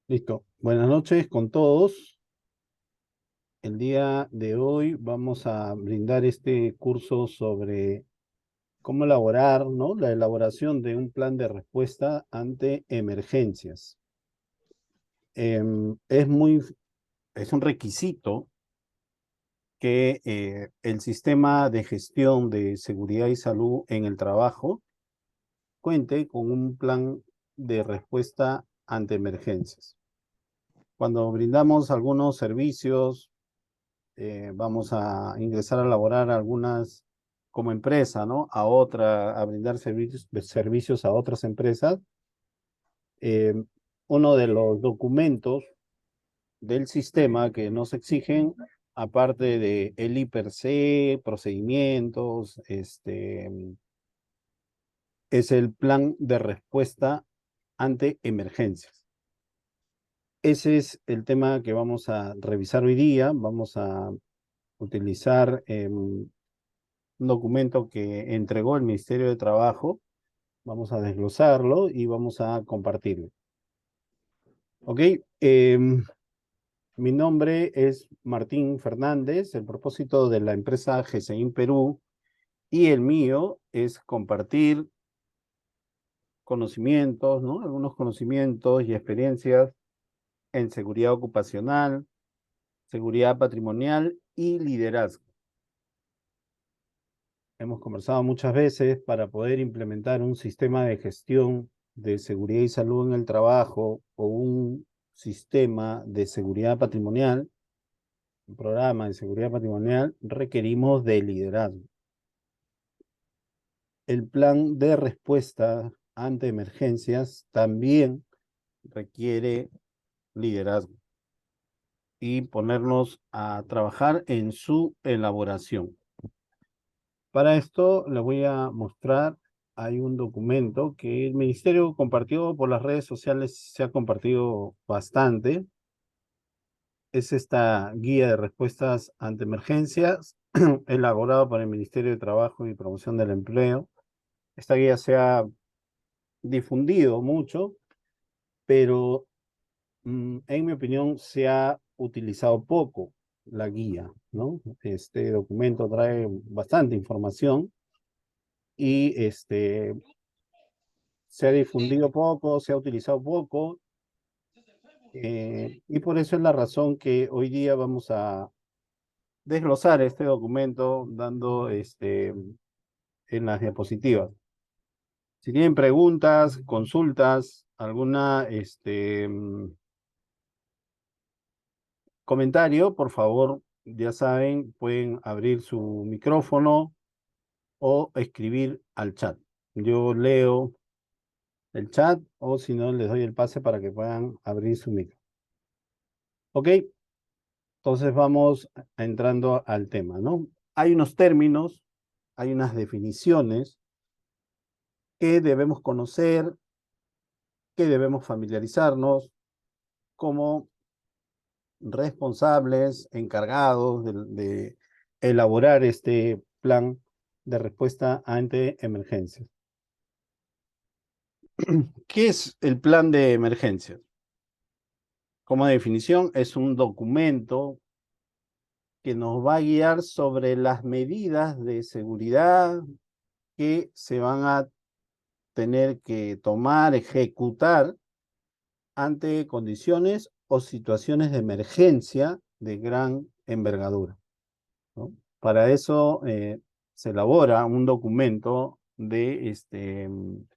Listo. Buenas noches con todos. El día de hoy vamos a brindar este curso sobre cómo elaborar, ¿no? La elaboración de un plan de respuesta ante emergencias. Em, es muy, es un requisito que el sistema de gestión de seguridad y salud en el trabajo cuente con un plan de respuesta ante emergencias. Cuando brindamos algunos servicios, vamos a ingresar a laborar algunas como empresa, ¿no? A brindar servicios a otras empresas. Eh, Uno de los documentos del sistema que nos exigen, aparte de el I per C, procedimientos, es el plan de respuesta ante emergencias. Ese es el tema que vamos a revisar hoy día. Vamos a utilizar un documento que entregó el Ministerio de Trabajo. Vamos a desglosarlo y vamos a compartirlo. Ok, mi nombre es Martín Fernández. El propósito de la empresa GCIN Perú y el mío es compartir conocimientos, ¿no? Algunos conocimientos y experiencias en seguridad ocupacional, seguridad patrimonial y liderazgo. Hemos conversado muchas veces para poder implementar un sistema de gestión de seguridad y salud en el trabajo o un sistema de seguridad patrimonial, un programa de seguridad patrimonial, requerimos de liderazgo. El plan de respuesta ante emergencias también requiere liderazgo y ponernos a trabajar en su elaboración. Para esto les voy a mostrar, hay un documento que el Ministerio compartió por las redes sociales, se ha compartido bastante. Es esta guía de respuestas ante emergencias, elaborado por el Ministerio de Trabajo y Promoción del Empleo. Esta guía se ha difundido mucho, pero en mi opinión se ha utilizado poco la guía, ¿no? Este documento trae bastante información y se ha difundido poco, se ha utilizado poco, y por eso es la razón que hoy día vamos a desglosar este documento dando en las diapositivas. Si tienen preguntas, consultas, alguna comentario, por favor, ya saben, pueden abrir su micrófono o escribir al chat. Yo leo el chat o si no, les doy el pase para que puedan abrir su micro. ¿Ok? Entonces vamos entrando al tema, ¿no? Hay unos términos, hay unas definiciones que debemos conocer, que debemos familiarizarnos como responsables, encargados de elaborar este plan de respuesta ante emergencias. ¿Qué es el plan de emergencias? Como definición, es un documento que nos va a guiar sobre las medidas de seguridad que se van a tener que tomar, ejecutar ante condiciones o situaciones de emergencia de gran envergadura, ¿no? Para eso se elabora un documento de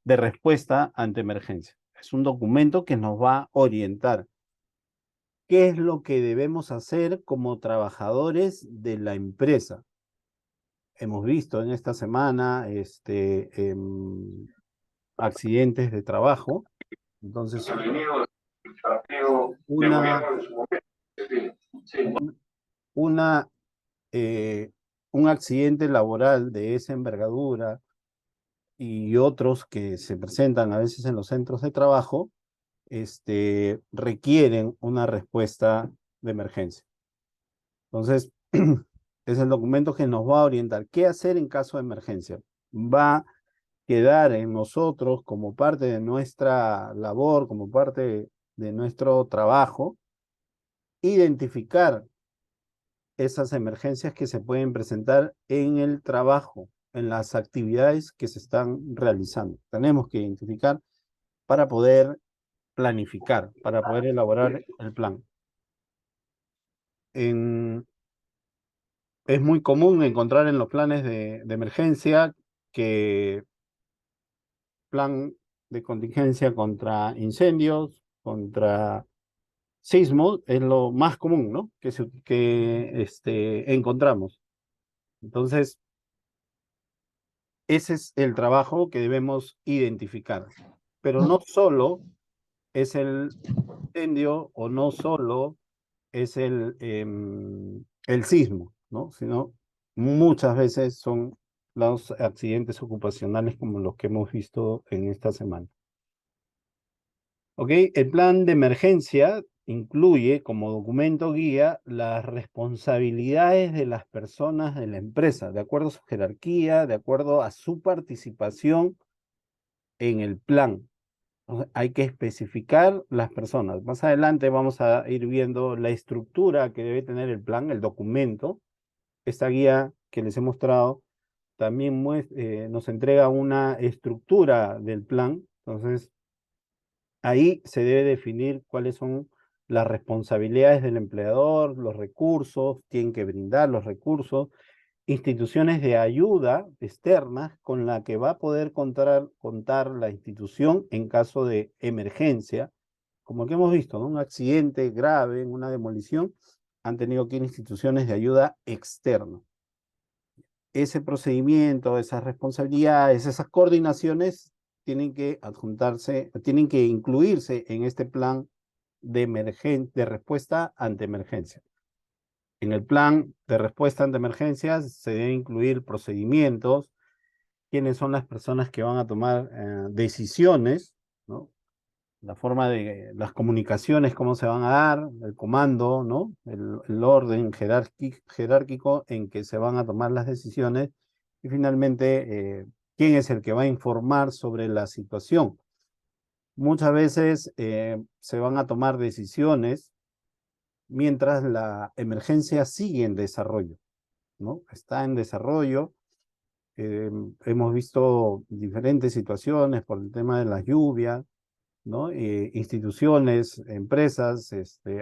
respuesta ante emergencia. Es un documento que nos va a orientar qué es lo que debemos hacer como trabajadores de la empresa. Hemos visto en esta semana accidentes de trabajo. Entonces, una, una, eh, un accidente laboral de esa envergadura y otros que se presentan a veces en los centros de trabajo, requieren una respuesta de emergencia. Entonces, es el documento que nos va a orientar qué hacer en caso de emergencia. Va a quedar en nosotros como parte de nuestra labor, como parte de nuestro trabajo, identificar esas emergencias que se pueden presentar en el trabajo, en las actividades que se están realizando. Tenemos que identificar para poder planificar, para poder elaborar el plan. Es muy común encontrar en los planes de emergencia que plan de contingencia contra incendios, contra sismos, es lo más común, ¿no? Que encontramos. Entonces, ese es el trabajo que debemos identificar. Pero no solo es el incendio o no solo es el sismo, ¿no? Sino muchas veces son los accidentes ocupacionales como los que hemos visto en esta semana. ¿Ok? El plan de emergencia incluye como documento guía las responsabilidades de las personas de la empresa, de acuerdo a su jerarquía, de acuerdo a su participación en el plan. Hay que especificar las personas. Más adelante vamos a ir viendo la estructura que debe tener el plan, el documento. Esta guía que les he mostrado también nos entrega una estructura del plan. Entonces, ahí se debe definir cuáles son las responsabilidades del empleador, los recursos, tienen que brindar los recursos, instituciones de ayuda externas con la que va a poder contar la institución en caso de emergencia, como el que hemos visto, ¿no? Un accidente grave, una demolición, han tenido que ir instituciones de ayuda externa. Ese procedimiento, esas responsabilidades, esas coordinaciones tienen que adjuntarse, tienen que incluirse en este plan de respuesta ante emergencia. En el plan de respuesta ante emergencias se deben incluir procedimientos, quiénes son las personas que van a tomar decisiones, ¿no? La forma de las comunicaciones, cómo se van a dar, el comando, ¿no? El orden jerárquico en que se van a tomar las decisiones y finalmente quién es el que va a informar sobre la situación. Muchas veces se van a tomar decisiones mientras la emergencia sigue en desarrollo, ¿no? Está en desarrollo. Hemos visto diferentes situaciones por el tema de las lluvias, ¿no? Instituciones, empresas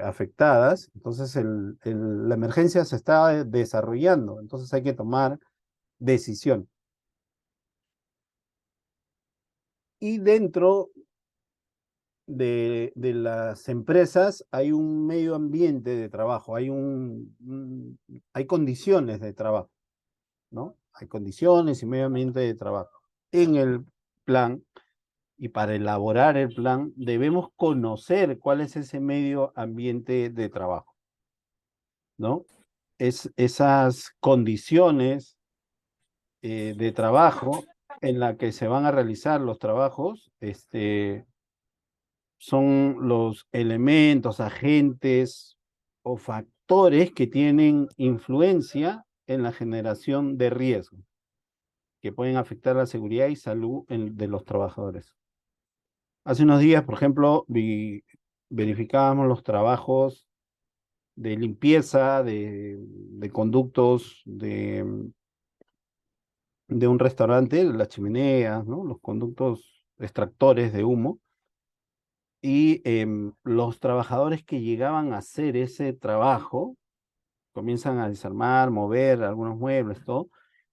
afectadas. Entonces, la emergencia se está desarrollando. Entonces, hay que tomar decisión. Y dentro de las empresas hay un medio ambiente de trabajo, hay condiciones de trabajo, ¿no? Hay condiciones y medio ambiente de trabajo. En el plan, y para elaborar el plan, debemos conocer cuál es ese medio ambiente de trabajo, ¿no? Esas condiciones de trabajo en la que se van a realizar los trabajos, son los elementos, agentes o factores que tienen influencia en la generación de riesgo, que pueden afectar la seguridad y salud de los trabajadores. Hace unos días, por ejemplo, verificábamos los trabajos de limpieza de conductos de un restaurante, las chimeneas, ¿no? Los conductos extractores de humo, y los trabajadores que llegaban a hacer ese trabajo comienzan a desarmar, mover algunos muebles, todo,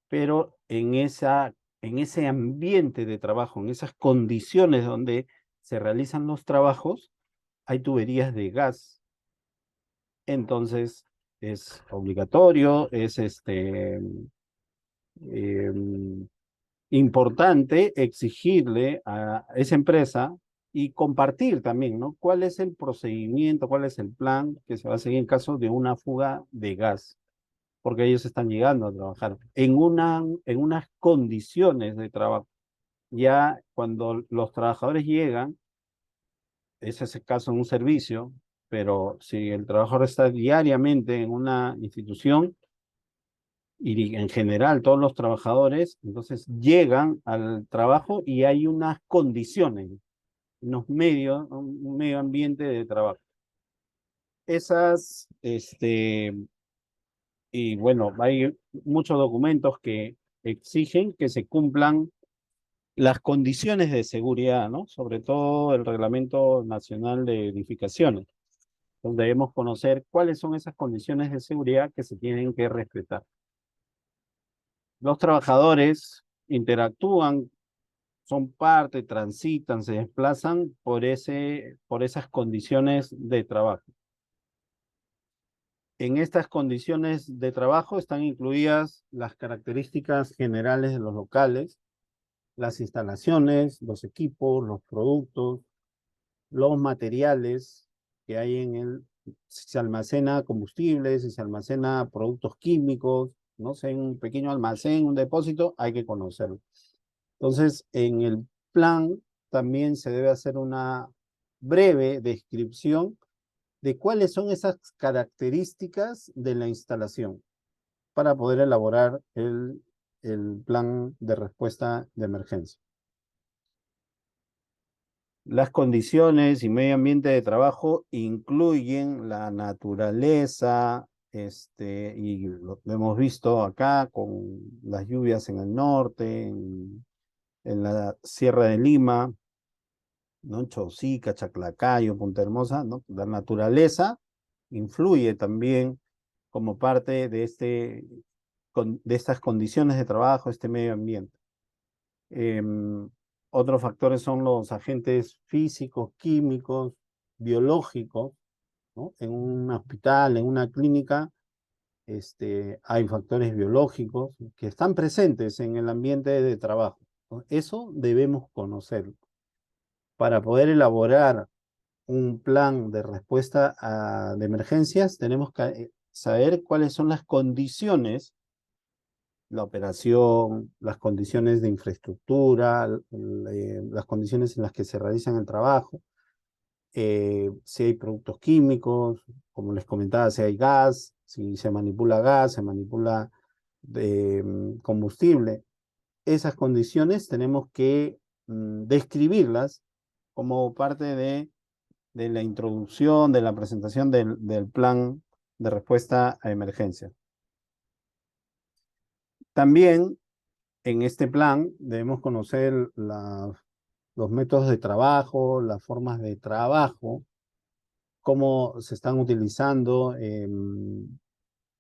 pero en ese ambiente de trabajo, en esas condiciones donde se realizan los trabajos, hay tuberías de gas. Entonces, es obligatorio, es importante exigirle a esa empresa y compartir también, ¿no? ¿Cuál es el procedimiento, cuál es el plan que se va a seguir en caso de una fuga de gas? Porque ellos están llegando a trabajar en unas condiciones de trabajo. Ya cuando los trabajadores llegan, ese es el caso en un servicio, pero si el trabajador está diariamente en una institución, y en general todos los trabajadores, entonces llegan al trabajo y hay unas condiciones, un medio ambiente de trabajo. Esas, y bueno, hay muchos documentos que exigen que se cumplan las condiciones de seguridad, ¿no? Sobre todo el Reglamento Nacional de Edificaciones, donde debemos conocer cuáles son esas condiciones de seguridad que se tienen que respetar. Los trabajadores interactúan, son parte, transitan, se desplazan por esas condiciones de trabajo. En estas condiciones de trabajo están incluidas las características generales de los locales, las instalaciones, los equipos, los productos, los materiales que hay en él, si se almacena combustibles, si se almacena productos químicos, no sé, en un pequeño almacén, un depósito, hay que conocerlo. Entonces, en el plan también se debe hacer una breve descripción de cuáles son esas características de la instalación para poder elaborar el plan de respuesta de emergencia. Las condiciones y medio ambiente de trabajo incluyen la naturaleza, y lo hemos visto acá con las lluvias en el norte, en la Sierra de Lima, ¿no? Chosica, Chaclacayo, Punta Hermosa, ¿no? La naturaleza influye también como parte de estas condiciones de trabajo, este medio ambiente. Otros factores son los agentes físicos, químicos, biológicos, ¿no? En un hospital, en una clínica, hay factores biológicos que están presentes en el ambiente de trabajo, ¿no? Eso debemos conocerlo. Para poder elaborar un plan de respuesta de emergencias, tenemos que saber cuáles son las condiciones, la operación, las condiciones de infraestructura, las condiciones en las que se realizan el trabajo, si hay productos químicos, como les comentaba, si hay gas, si se manipula gas, se manipula combustible. Esas condiciones tenemos que describirlas como parte de la introducción, de la presentación del plan de respuesta a emergencia. También en este plan debemos conocer los métodos de trabajo, las formas de trabajo, cómo se están utilizando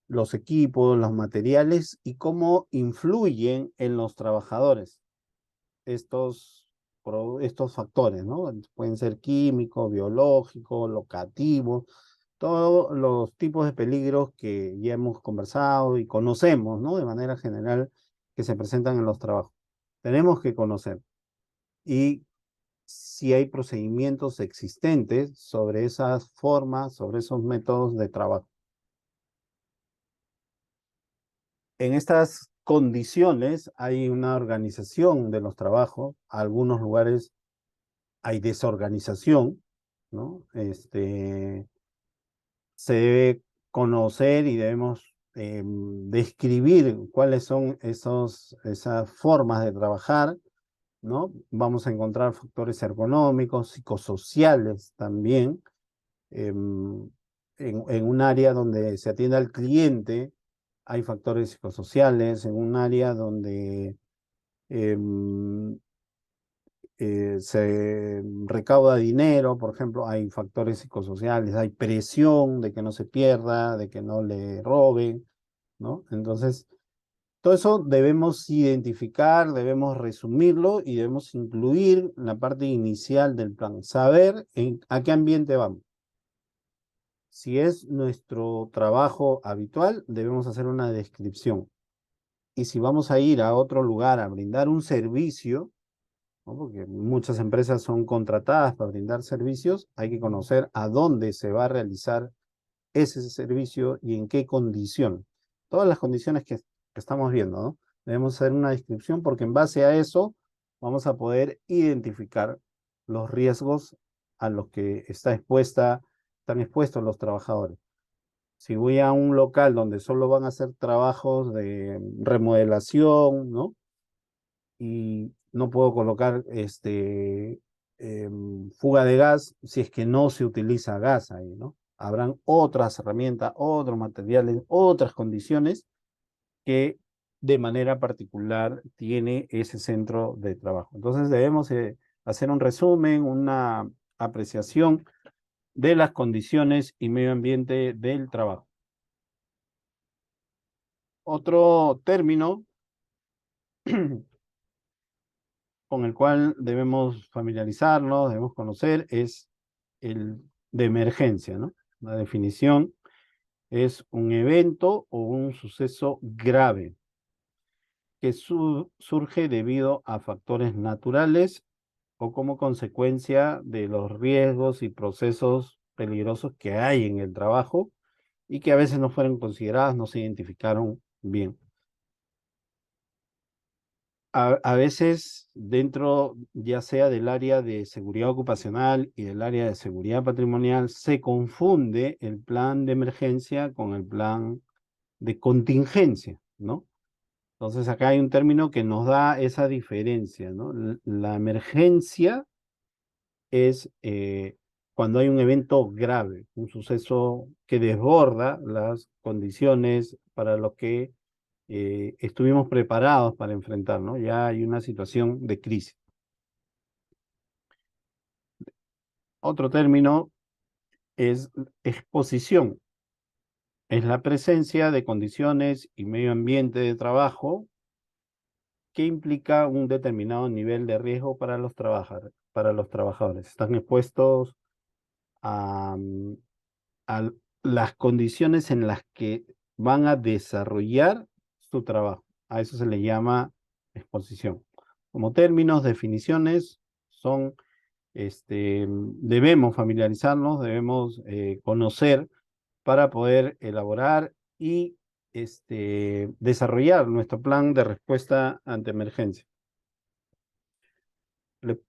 los equipos, los materiales y cómo influyen en los trabajadores estos factores, ¿no? Pueden ser químicos, biológicos, locativos, todos los tipos de peligros que ya hemos conversado y conocemos, ¿no? De manera general que se presentan en los trabajos. Tenemos que conocer. Y si hay procedimientos existentes sobre esas formas, sobre esos métodos de trabajo. En estas condiciones hay una organización de los trabajos, algunos lugares hay desorganización, ¿no? Se debe conocer y debemos describir cuáles son esas formas de trabajar, ¿no? Vamos a encontrar factores ergonómicos, psicosociales también. En un área donde se atiende al cliente, hay factores psicosociales. En un área donde se recauda dinero, por ejemplo, hay factores psicosociales, hay presión de que no se pierda, de que no le roben, ¿no? Entonces, todo eso debemos identificar, debemos resumirlo y debemos incluir en la parte inicial del plan, saber a qué ambiente vamos. Si es nuestro trabajo habitual, debemos hacer una descripción. Y si vamos a ir a otro lugar a brindar un servicio, ¿no? Porque muchas empresas son contratadas para brindar servicios, hay que conocer a dónde se va a realizar ese servicio y en qué condición. Todas las condiciones que estamos viendo, ¿no? Debemos hacer una descripción porque en base a eso vamos a poder identificar los riesgos a los que están expuestos los trabajadores. Si voy a un local donde solo van a hacer trabajos de remodelación, ¿no? Y no puedo colocar fuga de gas si es que no se utiliza gas ahí, ¿no? Habrán otras herramientas, otros materiales, otras condiciones que de manera particular tiene ese centro de trabajo. Entonces debemos hacer un resumen, una apreciación de las condiciones y medio ambiente del trabajo. Otro término con el cual debemos familiarizarnos, debemos conocer, es el de emergencia, ¿no? La definición es un evento o un suceso grave que surge debido a factores naturales o como consecuencia de los riesgos y procesos peligrosos que hay en el trabajo y que a veces no fueron consideradas, no se identificaron bien. A veces dentro, ya sea del área de seguridad ocupacional y del área de seguridad patrimonial, se confunde el plan de emergencia con el plan de contingencia, ¿no? Entonces acá hay un término que nos da esa diferencia, ¿no? La emergencia es cuando hay un evento grave, un suceso que desborda las condiciones para lo que estuvimos preparados para enfrentar, ¿no? Ya hay una situación de crisis. Otro término es exposición. Es la presencia de condiciones y medio ambiente de trabajo que implica un determinado nivel de riesgo para los trabajadores. Están expuestos a, a las condiciones en las que van a desarrollar su trabajo. A eso se le llama exposición. Como términos, definiciones, son, debemos familiarizarnos, debemos conocer para poder elaborar y desarrollar nuestro plan de respuesta ante emergencia.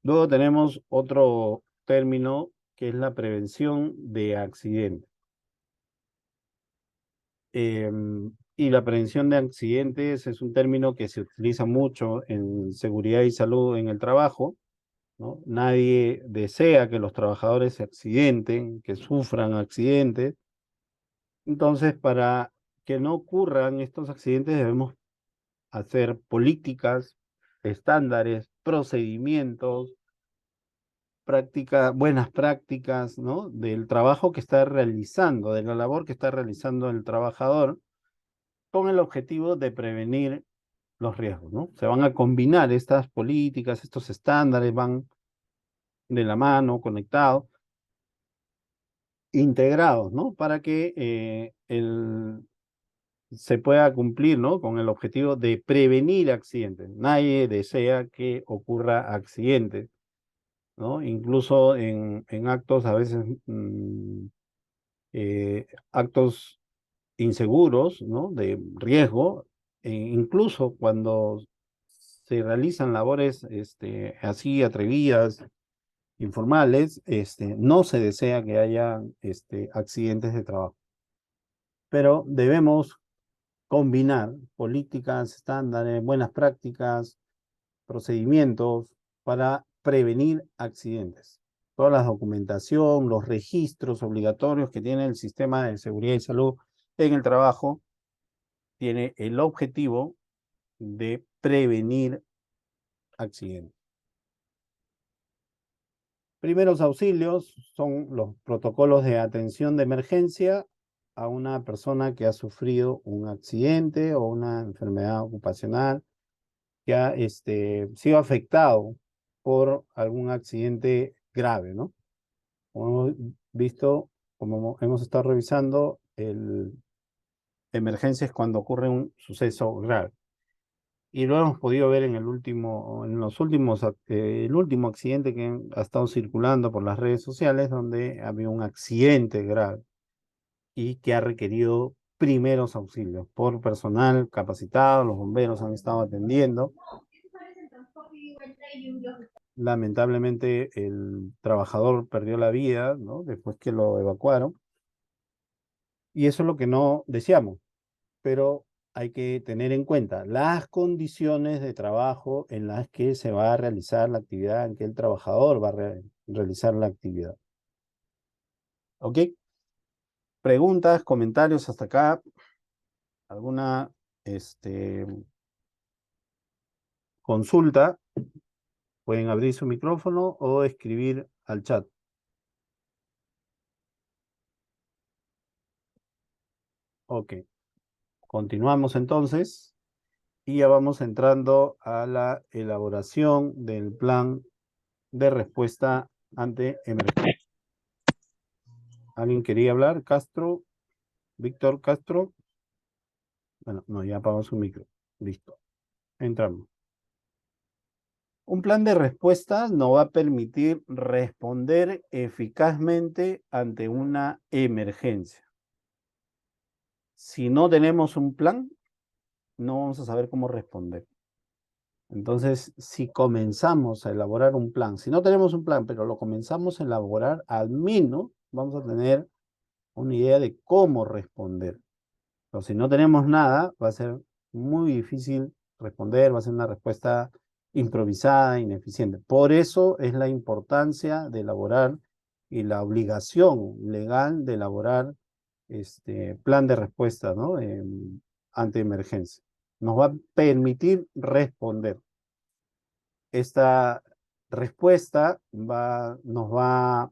Luego tenemos otro término que es la prevención de accidentes. Y la prevención de accidentes es un término que se utiliza mucho en seguridad y salud en el trabajo, ¿no? Nadie desea que los trabajadores se accidenten, que sufran accidentes. Entonces, para que no ocurran estos accidentes, debemos hacer políticas, estándares, procedimientos, buenas prácticas, ¿no? Del trabajo que está realizando, de la labor que está realizando el trabajador, con el objetivo de prevenir los riesgos, ¿no? Se van a combinar estas políticas, estos estándares, van de la mano, conectados, integrados, ¿no? Para que se pueda cumplir, ¿no? Con el objetivo de prevenir accidentes. Nadie desea que ocurra accidentes, ¿no? Incluso en actos a veces, actos inseguros, ¿no? De riesgo, incluso cuando se realizan labores así atrevidas, informales, no se desea que haya accidentes de trabajo. Pero debemos combinar políticas, estándares, buenas prácticas, procedimientos para prevenir accidentes. Toda la documentación, los registros obligatorios que tiene el sistema de seguridad y salud en el trabajo tiene el objetivo de prevenir accidentes. Primeros auxilios son los protocolos de atención de emergencia a una persona que ha sufrido un accidente o una enfermedad ocupacional, que ha sido afectado por algún accidente grave, ¿no? Como hemos visto, como hemos estado revisando, emergencia es cuando ocurre un suceso grave. Y lo hemos podido ver en el último accidente que ha estado circulando por las redes sociales, donde había un accidente grave y que ha requerido primeros auxilios por personal capacitado. Los bomberos han estado atendiendo. Lamentablemente el trabajador perdió la vida, ¿no? Después que lo evacuaron. Y eso es lo que no deseamos, pero hay que tener en cuenta las condiciones de trabajo en las que se va a realizar la actividad en que el trabajador va a realizar la actividad. ¿Ok? Preguntas, comentarios hasta acá. ¿Alguna consulta? Pueden abrir su micrófono o escribir al chat. Ok. Continuamos entonces y ya vamos entrando a la elaboración del plan de respuesta ante emergencia. ¿Alguien quería hablar? Castro, Víctor Castro. Bueno, no, ya apagó su micro. Listo. Entramos. Un plan de respuesta nos va a permitir responder eficazmente ante una emergencia. Si no tenemos un plan, no vamos a saber cómo responder. Entonces, si comenzamos a elaborar un plan, si no tenemos un plan, pero lo comenzamos a elaborar, al menos vamos a tener una idea de cómo responder. Pero si no tenemos nada, va a ser muy difícil responder, va a ser una respuesta improvisada, ineficiente. Por eso es la importancia de elaborar y la obligación legal de elaborar plan de respuesta, ¿no? Ante emergencia. Nos va a permitir responder. Esta respuesta nos va a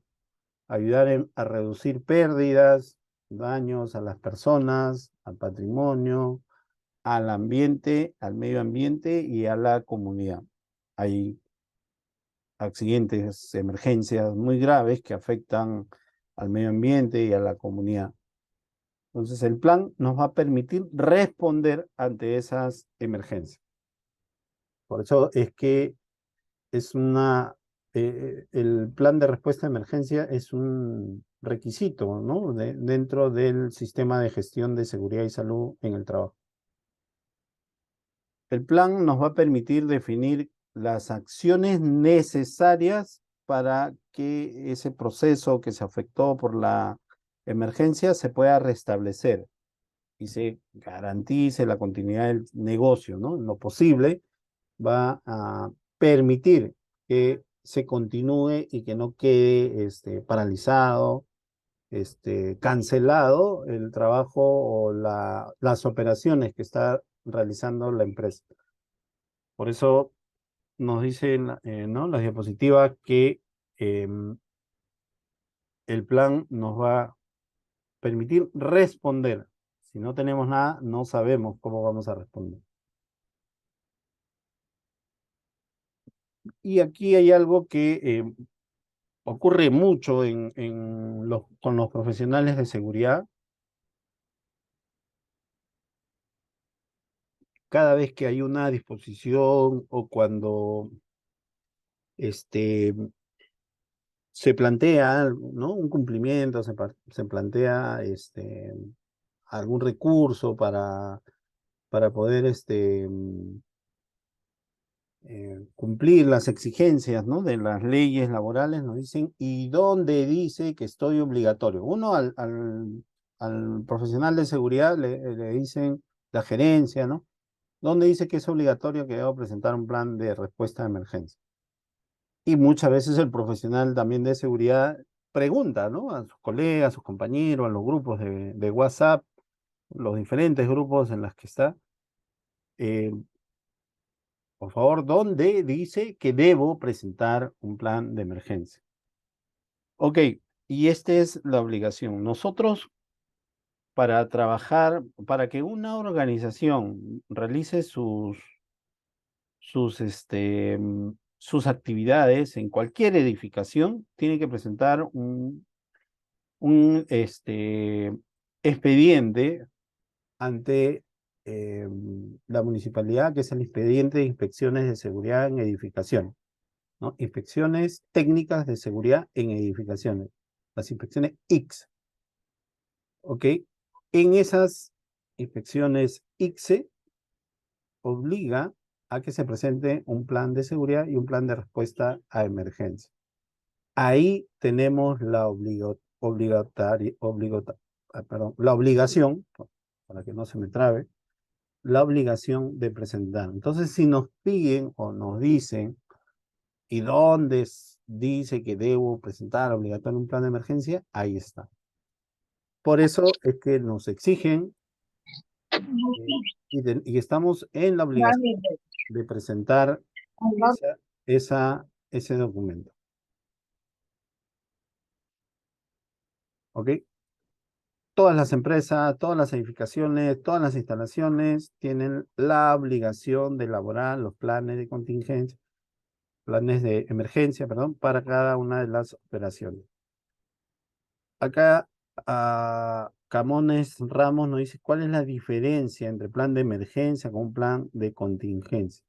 ayudar a reducir pérdidas, daños a las personas, al patrimonio, al ambiente, al medio ambiente y a la comunidad. Hay accidentes, emergencias muy graves que afectan al medio ambiente y a la comunidad. Entonces, el plan nos va a permitir responder ante esas emergencias. Por eso es que el plan de respuesta a emergencia es un requisito, ¿no? Dentro del sistema de gestión de seguridad y salud en el trabajo. El plan nos va a permitir definir las acciones necesarias para que ese proceso que se afectó por la emergencia se pueda restablecer y se garantice la continuidad del negocio, ¿no? En lo posible va a permitir que se continúe y que no quede paralizado, cancelado el trabajo o las operaciones que está realizando la empresa. Por eso nos dicen, ¿no? Las diapositivas que el plan nos va a permitir responder. Si no tenemos nada, no sabemos cómo vamos a responder. Y aquí hay algo que ocurre mucho con los profesionales de seguridad. Cada vez que hay una disposición o cuando se plantea, ¿no? Un cumplimiento, se plantea algún recurso para poder cumplir las exigencias, ¿no? De las leyes laborales, nos dicen, ¿y dónde dice que estoy obligatorio? Uno al profesional de seguridad le dicen la gerencia, ¿no? ¿Dónde dice que es obligatorio que debo presentar un plan de respuesta a emergencia? Y muchas veces el profesional también de seguridad pregunta, ¿no? A sus colegas, a sus compañeros, a los grupos de WhatsApp, los diferentes grupos en los que está. Por favor, ¿dónde dice que debo presentar un plan de emergencia? Ok, y esta es la obligación. Nosotros, para trabajar, para que una organización realice sus actividades en cualquier edificación, tiene que presentar un expediente ante la municipalidad, que es el expediente de inspecciones de seguridad en edificación, ¿no? Inspecciones técnicas de seguridad en edificaciones, las inspecciones X, ¿ok? En esas inspecciones X obliga a que se presente un plan de seguridad y un plan de respuesta a emergencia. Ahí tenemos la la obligación, para que no se me trabe, la obligación de presentar. Entonces, si nos piden o nos dicen, ¿y dónde dice que debo presentar obligatorio un plan de emergencia, ahí está. Por eso es que nos exigen y estamos en la obligación de presentar ese documento. ¿Ok? Todas las empresas, todas las edificaciones, todas las instalaciones tienen la obligación de elaborar los planes de contingencia, planes de emergencia, perdón, para cada una de las operaciones. Acá Camones Ramos nos dice cuál es la diferencia entre plan de emergencia con un plan de contingencia.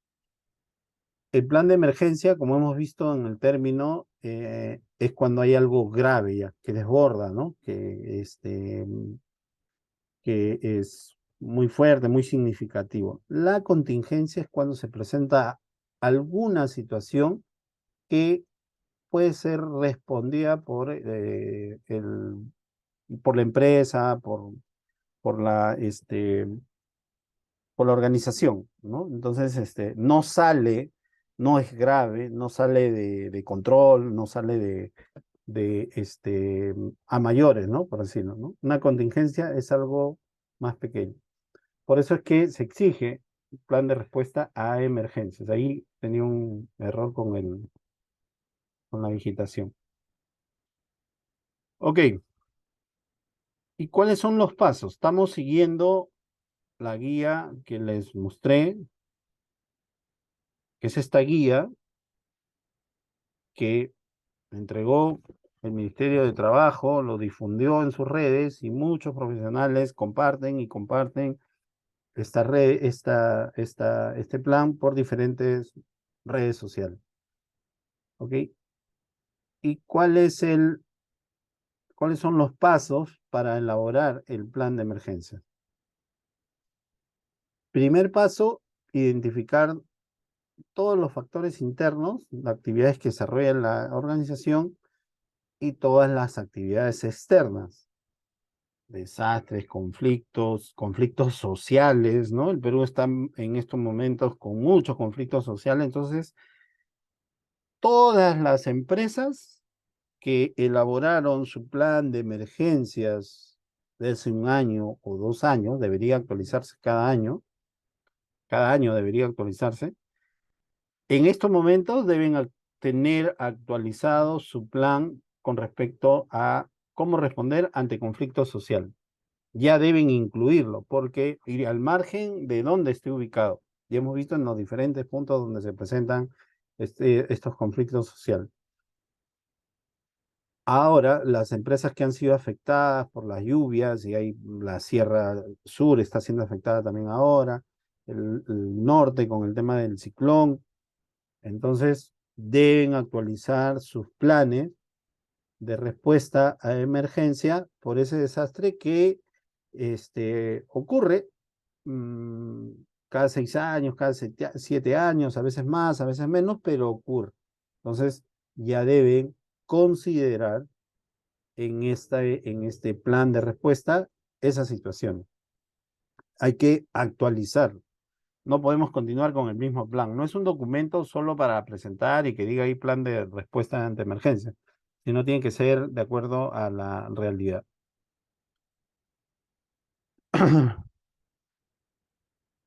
El plan de emergencia, como hemos visto en el término, es cuando hay algo grave ya, que desborda, ¿no? Que es muy fuerte, muy significativo. La contingencia es cuando se presenta alguna situación que puede ser respondida por la empresa, por la organización, ¿no? Entonces, no sale, no es grave, no sale de control, no sale a mayores, ¿no? Por decirlo, ¿no? Una contingencia es algo más pequeño. Por eso es que se exige un plan de respuesta a emergencias. Ahí tenía un error con la digitación. Ok. ¿Y cuáles son los pasos? Estamos siguiendo la guía que les mostré, que es esta guía que entregó el Ministerio de Trabajo, lo difundió en sus redes y muchos profesionales comparten y comparten este plan por diferentes redes sociales. ¿Ok? ¿Y cuáles son los pasos para elaborar el plan de emergencia? Primer paso, identificar todos los factores internos, las actividades que desarrolla la organización y todas las actividades externas, desastres, conflictos sociales, ¿no? El Perú está en estos momentos con muchos conflictos sociales, entonces todas las empresas que elaboraron su plan de emergencias de hace un año o 2 años, debería actualizarse cada año debería actualizarse. En estos momentos deben tener actualizado su plan con respecto a cómo responder ante conflicto social. Ya deben incluirlo, porque ir al margen de dónde esté ubicado. Ya hemos visto en los diferentes puntos donde se presentan estos conflictos sociales. Ahora, las empresas que han sido afectadas por las lluvias, y hay la Sierra Sur está siendo afectada también ahora, el norte con el tema del ciclón, entonces deben actualizar sus planes de respuesta a emergencia por ese desastre que ocurre mm, cada 6 años, cada 7 años, a veces más, a veces menos, pero ocurre. Entonces ya deben considerar en este plan de respuesta esa situación. Hay que actualizar. No podemos continuar con el mismo plan. No es un documento solo para presentar y que diga ahí plan de respuesta ante emergencia, sino tiene que ser de acuerdo a la realidad.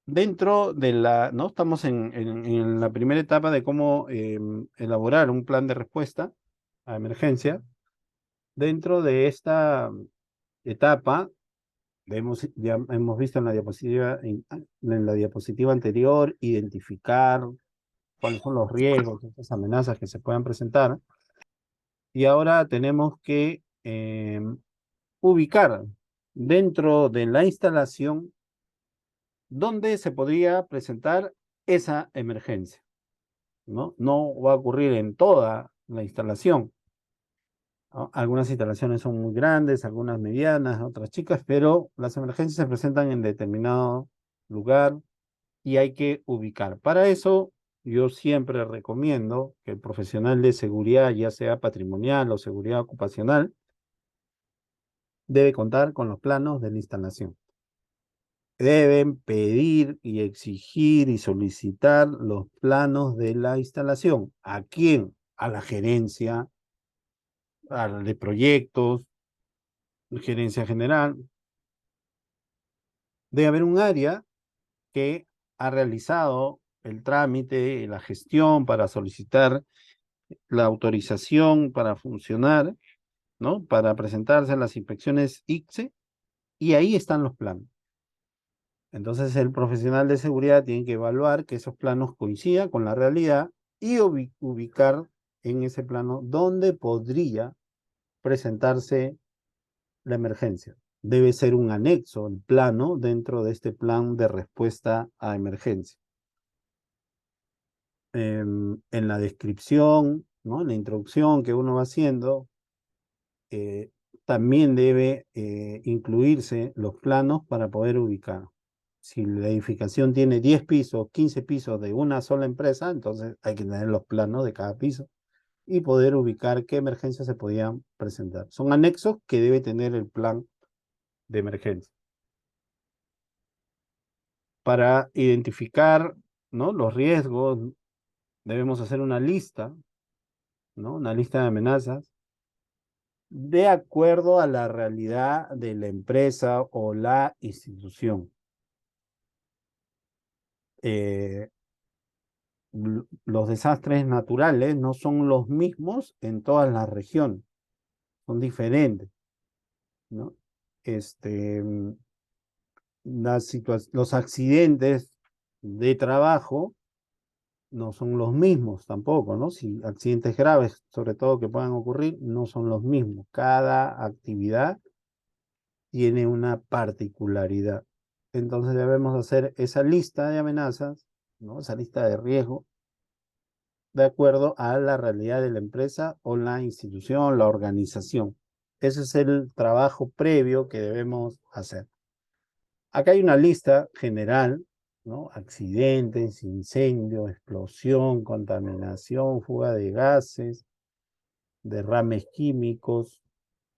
Dentro de ¿no? Estamos en la primera etapa de cómo elaborar un plan de respuesta a emergencia. Dentro de esta etapa, ya hemos visto en la diapositiva anterior, identificar cuáles son los riesgos, estas amenazas que se puedan presentar. Y ahora tenemos que ubicar dentro de la instalación dónde se podría presentar esa emergencia, ¿no? No va a ocurrir en toda la instalación, ¿no? Algunas instalaciones son muy grandes, algunas medianas, otras chicas, pero las emergencias se presentan en determinado lugar y hay que ubicar. Para eso, yo siempre recomiendo que el profesional de seguridad, ya sea patrimonial o seguridad ocupacional, debe contar con los planos de la instalación. Deben pedir y exigir y solicitar los planos de la instalación. ¿A quién? a la gerencia, a la de proyectos, gerencia general. Debe haber un área que ha realizado el trámite, la gestión para solicitar la autorización para funcionar, ¿no? Para presentarse a las inspecciones ICSE, y ahí están los planos. Entonces el profesional de seguridad tiene que evaluar que esos planos coincidan con la realidad y ubicar en ese plano dónde podría presentarse la emergencia. Debe ser un anexo, el plano, dentro de este plan de respuesta a emergencia. En la descripción, ¿no? En la introducción que uno va haciendo, eh, también debe incluirse los planos para poder ubicar. Si la edificación tiene 10 pisos, 15 pisos de una sola empresa, entonces hay que tener los planos de cada piso y poder ubicar qué emergencias se podían presentar. Son anexos que debe tener el plan de emergencia. Para identificar, ¿no? Los riesgos, debemos hacer una lista, ¿no? Una lista de amenazas de acuerdo a la realidad de la empresa o la institución. Eh, los desastres naturales no son los mismos en todas las regiones, son diferentes, ¿no? Este, los accidentes de trabajo no son los mismos tampoco, ¿no? Si accidentes graves, sobre todo que puedan ocurrir, no son los mismos. Cada actividad tiene una particularidad. Entonces debemos hacer esa lista de amenazas, ¿no? Esa lista de riesgo, de acuerdo a la realidad de la empresa o la institución, la organización. Ese es el trabajo previo que debemos hacer. Acá hay una lista general, ¿no? Accidentes, incendio, explosión, contaminación, fuga de gases, derrames químicos,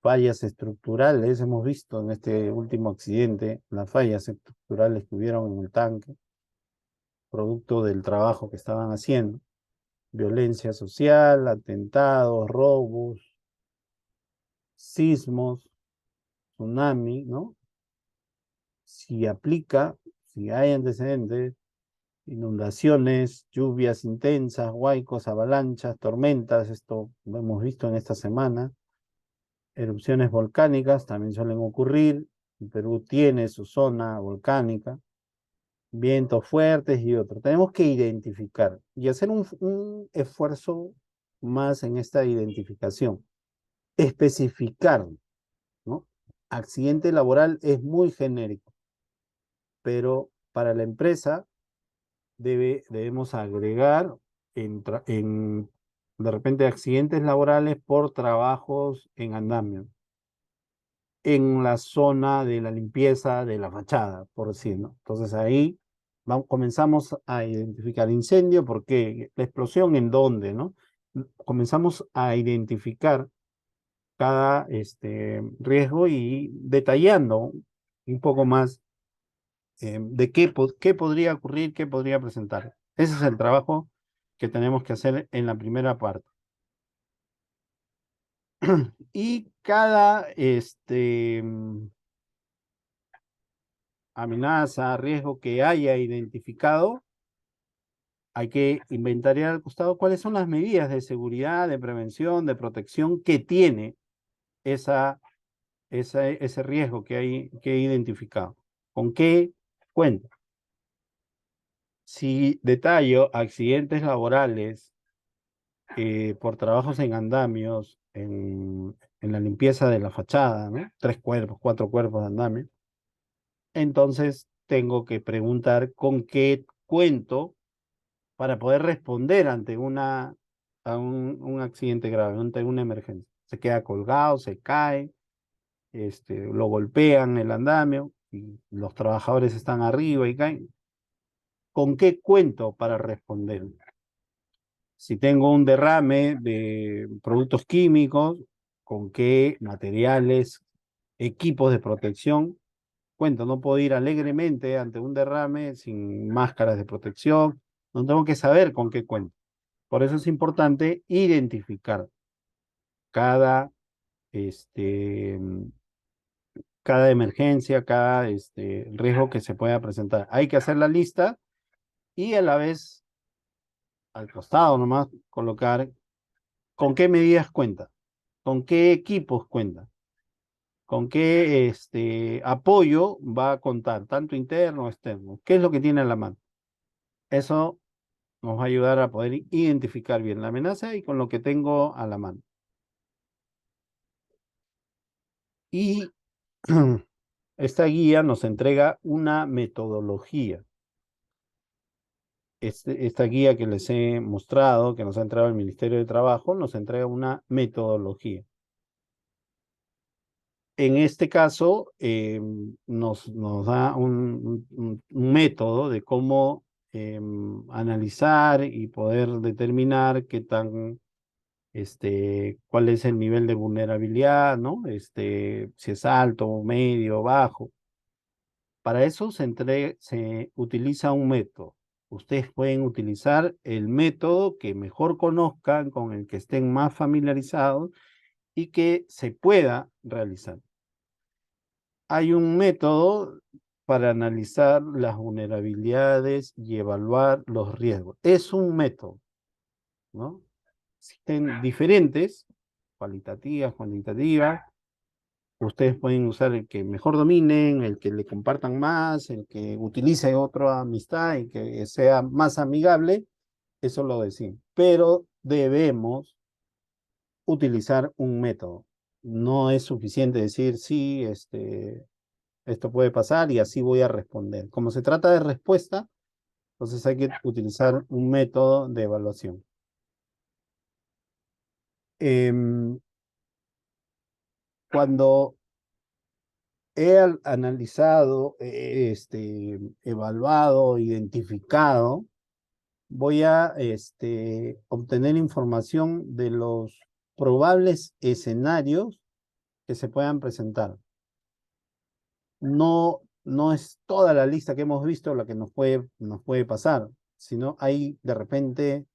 fallas estructurales. Hemos visto en este último accidente las fallas estructurales que hubieron en el tanque, producto del trabajo que estaban haciendo. Violencia social, atentados, robos, sismos, tsunami, ¿no? Si aplica, si hay antecedentes, inundaciones, lluvias intensas, huaicos, avalanchas, tormentas, esto lo hemos visto en esta semana. Erupciones volcánicas también suelen ocurrir. El Perú tiene su zona volcánica, vientos fuertes y otros. Tenemos que identificar y hacer un esfuerzo más en esta identificación. Especificar, ¿no? Accidente laboral es muy genérico, pero para la empresa debemos agregar de repente accidentes laborales por trabajos en andamio, en la zona de la limpieza de la fachada, por decir, ¿no? Entonces ahí comenzamos a identificar incendio, ¿por qué? La explosión, ¿en dónde, no? Comenzamos a identificar cada riesgo y detallando un poco más de qué podría ocurrir, qué podría presentar. Ese es el trabajo que tenemos que hacer en la primera parte. Y cada amenaza, riesgo que haya identificado, hay que inventariar al costado cuáles son las medidas de seguridad, de prevención, de protección que tiene ese riesgo que he identificado. ¿Con qué cuenta? Si detallo accidentes laborales por trabajos en andamios, en la limpieza de la fachada, ¿no? 3 cuerpos, 4 cuerpos de andamio, entonces tengo que preguntar con qué cuento para poder responder ante un accidente grave, ante una emergencia. Se queda colgado, se cae, lo golpean el andamio y los trabajadores están arriba y caen. ¿Con qué cuento para responder? Si tengo un derrame de productos químicos, ¿con qué materiales, equipos de protección cuento? No puedo ir alegremente ante un derrame sin máscaras de protección. No tengo que saber con qué cuento. Por eso es importante identificar cada, este, cada emergencia, cada riesgo que se pueda presentar. Hay que hacer la lista y a la vez al costado nomás colocar con qué medidas cuenta, con qué equipos cuenta, con qué apoyo va a contar, tanto interno o externo, qué es lo que tiene a la mano. Eso nos va a ayudar a poder identificar bien la amenaza y con lo que tengo a la mano. Y esta guía nos entrega una metodología. Esta guía que les he mostrado, que nos ha entregado el Ministerio de Trabajo, nos entrega una metodología. En este caso, nos da un método de cómo analizar y poder determinar qué tan, cuál es el nivel de vulnerabilidad, ¿no? Si es alto, medio, bajo. Para eso se utiliza un método. Ustedes pueden utilizar el método que mejor conozcan, con el que estén más familiarizados y que se pueda realizar. Hay un método para analizar las vulnerabilidades y evaluar los riesgos. Es un método, ¿no? Existen diferentes, cualitativas, cuantitativas. Ustedes pueden usar el que mejor dominen, el que le compartan más, el que utilice otra amistad y que sea más amigable. Eso lo decimos. Pero debemos utilizar un método. No es suficiente decir, sí, esto puede pasar y así voy a responder. Como se trata de respuesta, entonces hay que utilizar un método de evaluación. Em, cuando he analizado, evaluado, identificado, voy a obtener información de los probables escenarios que se puedan presentar. No es toda la lista que hemos visto la que nos puede pasar, sino hay de repente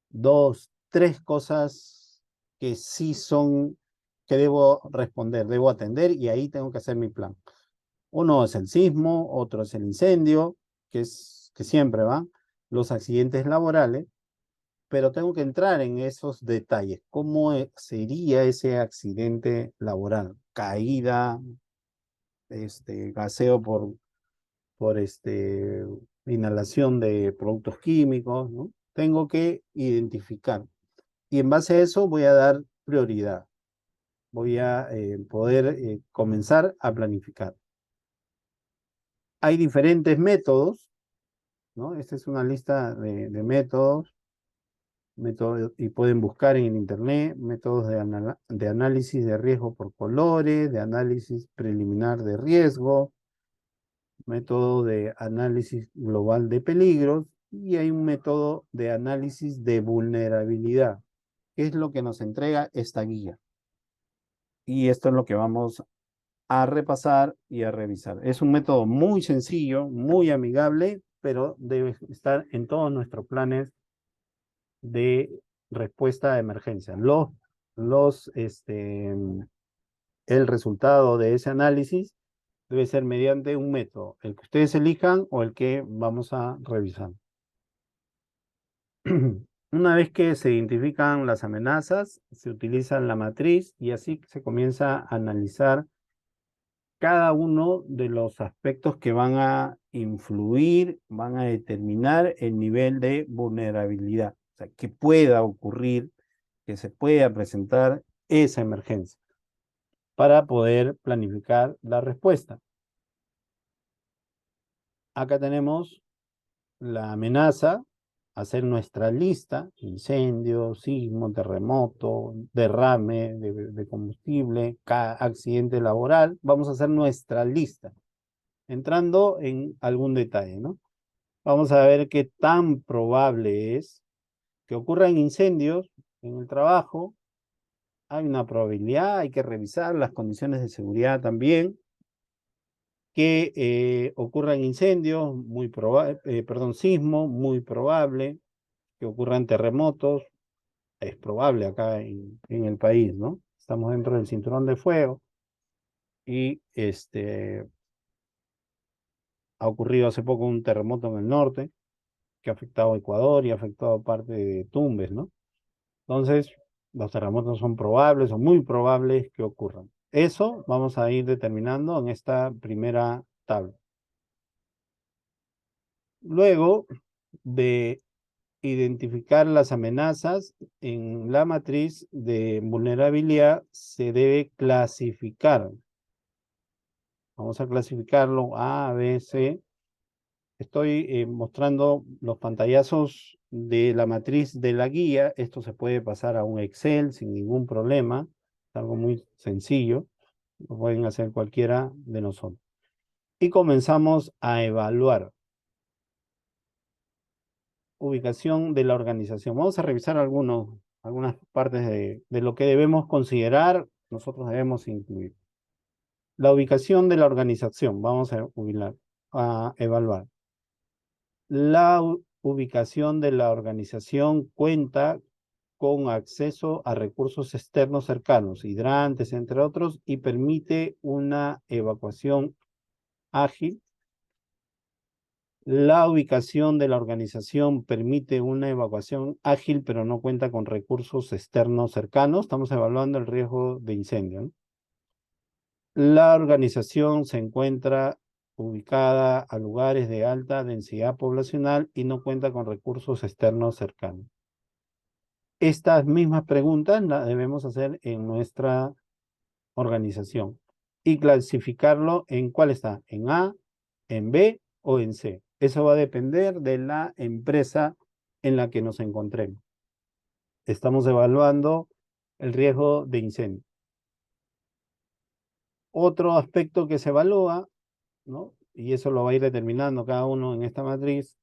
dos, tres cosas que sí son, que debo responder, debo atender y ahí tengo que hacer mi plan. Uno es el sismo, otro es el incendio, que siempre va, los accidentes laborales, pero tengo que entrar en esos detalles. ¿Cómo sería ese accidente laboral? Caída, gaseo por inhalación de productos químicos, ¿no? Tengo que identificar. Y en base a eso voy a dar prioridad. Voy a poder comenzar a planificar. Hay diferentes métodos, ¿no? Esta es una lista de métodos, y pueden buscar en el internet métodos de análisis de riesgo por colores, de análisis preliminar de riesgo, método de análisis global de peligros y hay un método de análisis de vulnerabilidad, que es lo que nos entrega esta guía. Y esto es lo que vamos a repasar y a revisar. Es un método muy sencillo, muy amigable, pero debe estar en todos nuestros planes de respuesta a emergencia. Los, el resultado de ese análisis debe ser mediante un método, el que ustedes elijan o el que vamos a revisar. Una vez que se identifican las amenazas, se utiliza la matriz y así se comienza a analizar cada uno de los aspectos que van a influir, van a determinar el nivel de vulnerabilidad. O sea, que pueda ocurrir, que se pueda presentar esa emergencia para poder planificar la respuesta. Acá tenemos la amenaza, hacer nuestra lista: incendio, sismo, terremoto, derrame de combustible, accidente laboral. Vamos a hacer nuestra lista, entrando en algún detalle, ¿no? Vamos a ver qué tan probable es que ocurran incendios en el trabajo. Hay una probabilidad, hay que revisar las condiciones de seguridad también. Que ocurran incendios, muy probable, perdón, sismo, muy probable. que ocurran terremotos, es probable acá en el país, ¿no? Estamos dentro del cinturón de fuego y ha ocurrido hace poco un terremoto en el norte que ha afectado a Ecuador y ha afectado parte de Tumbes, ¿no? Entonces, los terremotos son probables o muy probables que ocurran. Eso vamos a ir determinando en esta primera tabla. Luego de identificar las amenazas en la matriz de vulnerabilidad, se debe clasificar. Vamos a clasificarlo A, B, C. Estoy mostrando los pantallazos de la matriz de la guía. Esto se puede pasar a un Excel sin ningún problema. Es algo muy sencillo. Lo pueden hacer cualquiera de nosotros. Y comenzamos a evaluar. Ubicación de la organización. Vamos a revisar algunas partes de lo que debemos considerar, nosotros debemos incluir. La ubicación de la organización. Vamos a evaluar. La ubicación de la organización cuenta con acceso a recursos externos cercanos, hidrantes, entre otros, y permite una evacuación ágil. La ubicación de la organización permite una evacuación ágil, pero no cuenta con recursos externos cercanos. Estamos evaluando el riesgo de incendio, ¿no? La organización se encuentra ubicada a lugares de alta densidad poblacional y no cuenta con recursos externos cercanos. Estas mismas preguntas las debemos hacer en nuestra organización y clasificarlo en cuál está, en A, en B o en C. Eso va a depender de la empresa en la que nos encontremos. Estamos evaluando el riesgo de incendio. Otro aspecto que se evalúa, ¿no? Y eso lo va a ir determinando cada uno en esta matriz,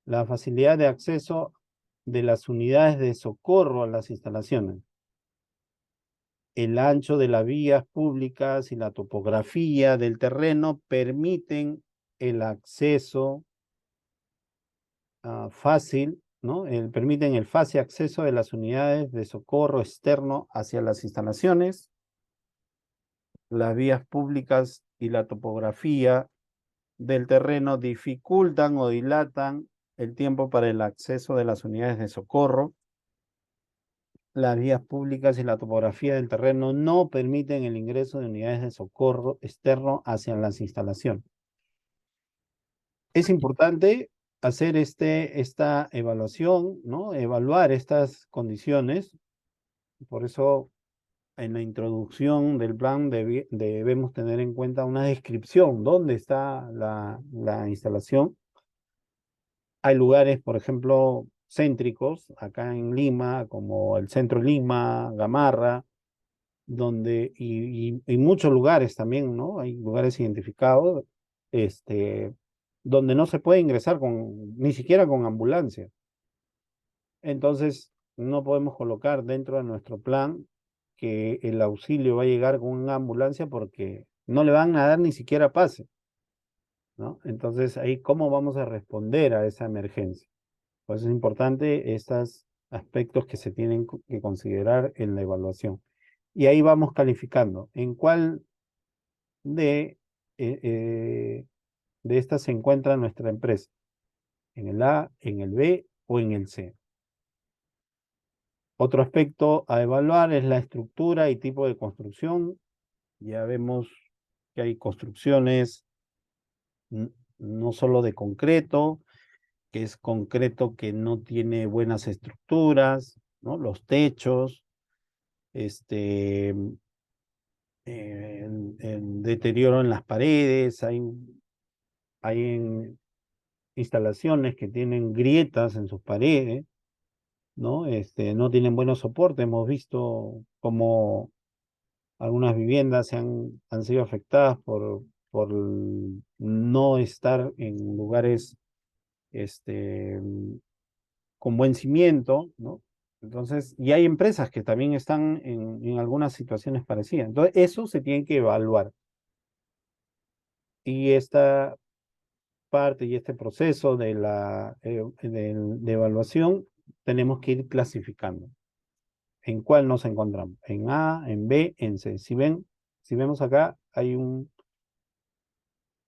la facilidad de acceso de las unidades de socorro a las instalaciones. El ancho de las vías públicas y la topografía del terreno permiten el acceso fácil, ¿no? Permiten el fácil acceso de las unidades de socorro externo hacia las instalaciones. Las vías públicas y la topografía del terreno dificultan o dilatan el tiempo para el acceso de las unidades de socorro. Las vías públicas y la topografía del terreno no permiten el ingreso de unidades de socorro externo hacia las instalaciones. Es importante hacer esta evaluación, ¿no? Evaluar estas condiciones. Por eso, en la introducción del plan debemos tener en cuenta una descripción, dónde está la instalación. Hay lugares, por ejemplo, céntricos, acá en Lima, como el centro Lima, Gamarra, y muchos lugares también, ¿no? Hay lugares identificados, donde no se puede ingresar ni siquiera con ambulancia. Entonces, no podemos colocar dentro de nuestro plan que el auxilio va a llegar con una ambulancia porque no le van a dar ni siquiera pase, ¿no? Entonces, ahí, ¿cómo vamos a responder a esa emergencia? Pues es importante estos aspectos que se tienen que considerar en la evaluación. Y ahí vamos calificando en cuál de, eh, eh, de estas se encuentra nuestra empresa, en el A, en el B o en el C. Otro aspecto a evaluar es la estructura y tipo de construcción. Ya vemos que hay construcciones no solo de concreto, que es concreto que no tiene buenas estructuras, ¿no? Los techos, el deterioro en las paredes, hay instalaciones que tienen grietas en sus paredes, ¿no? No tienen buenos soportes. Hemos visto cómo algunas viviendas han sido afectadas por no estar en lugares este, con buen cimiento, ¿no? Entonces, y hay empresas que también están en algunas situaciones parecidas. Entonces, eso se tiene que evaluar. Y esta parte y este proceso de evaluación tenemos que ir clasificando. ¿En cuál nos encontramos? En A, en B, en C. Si vemos acá,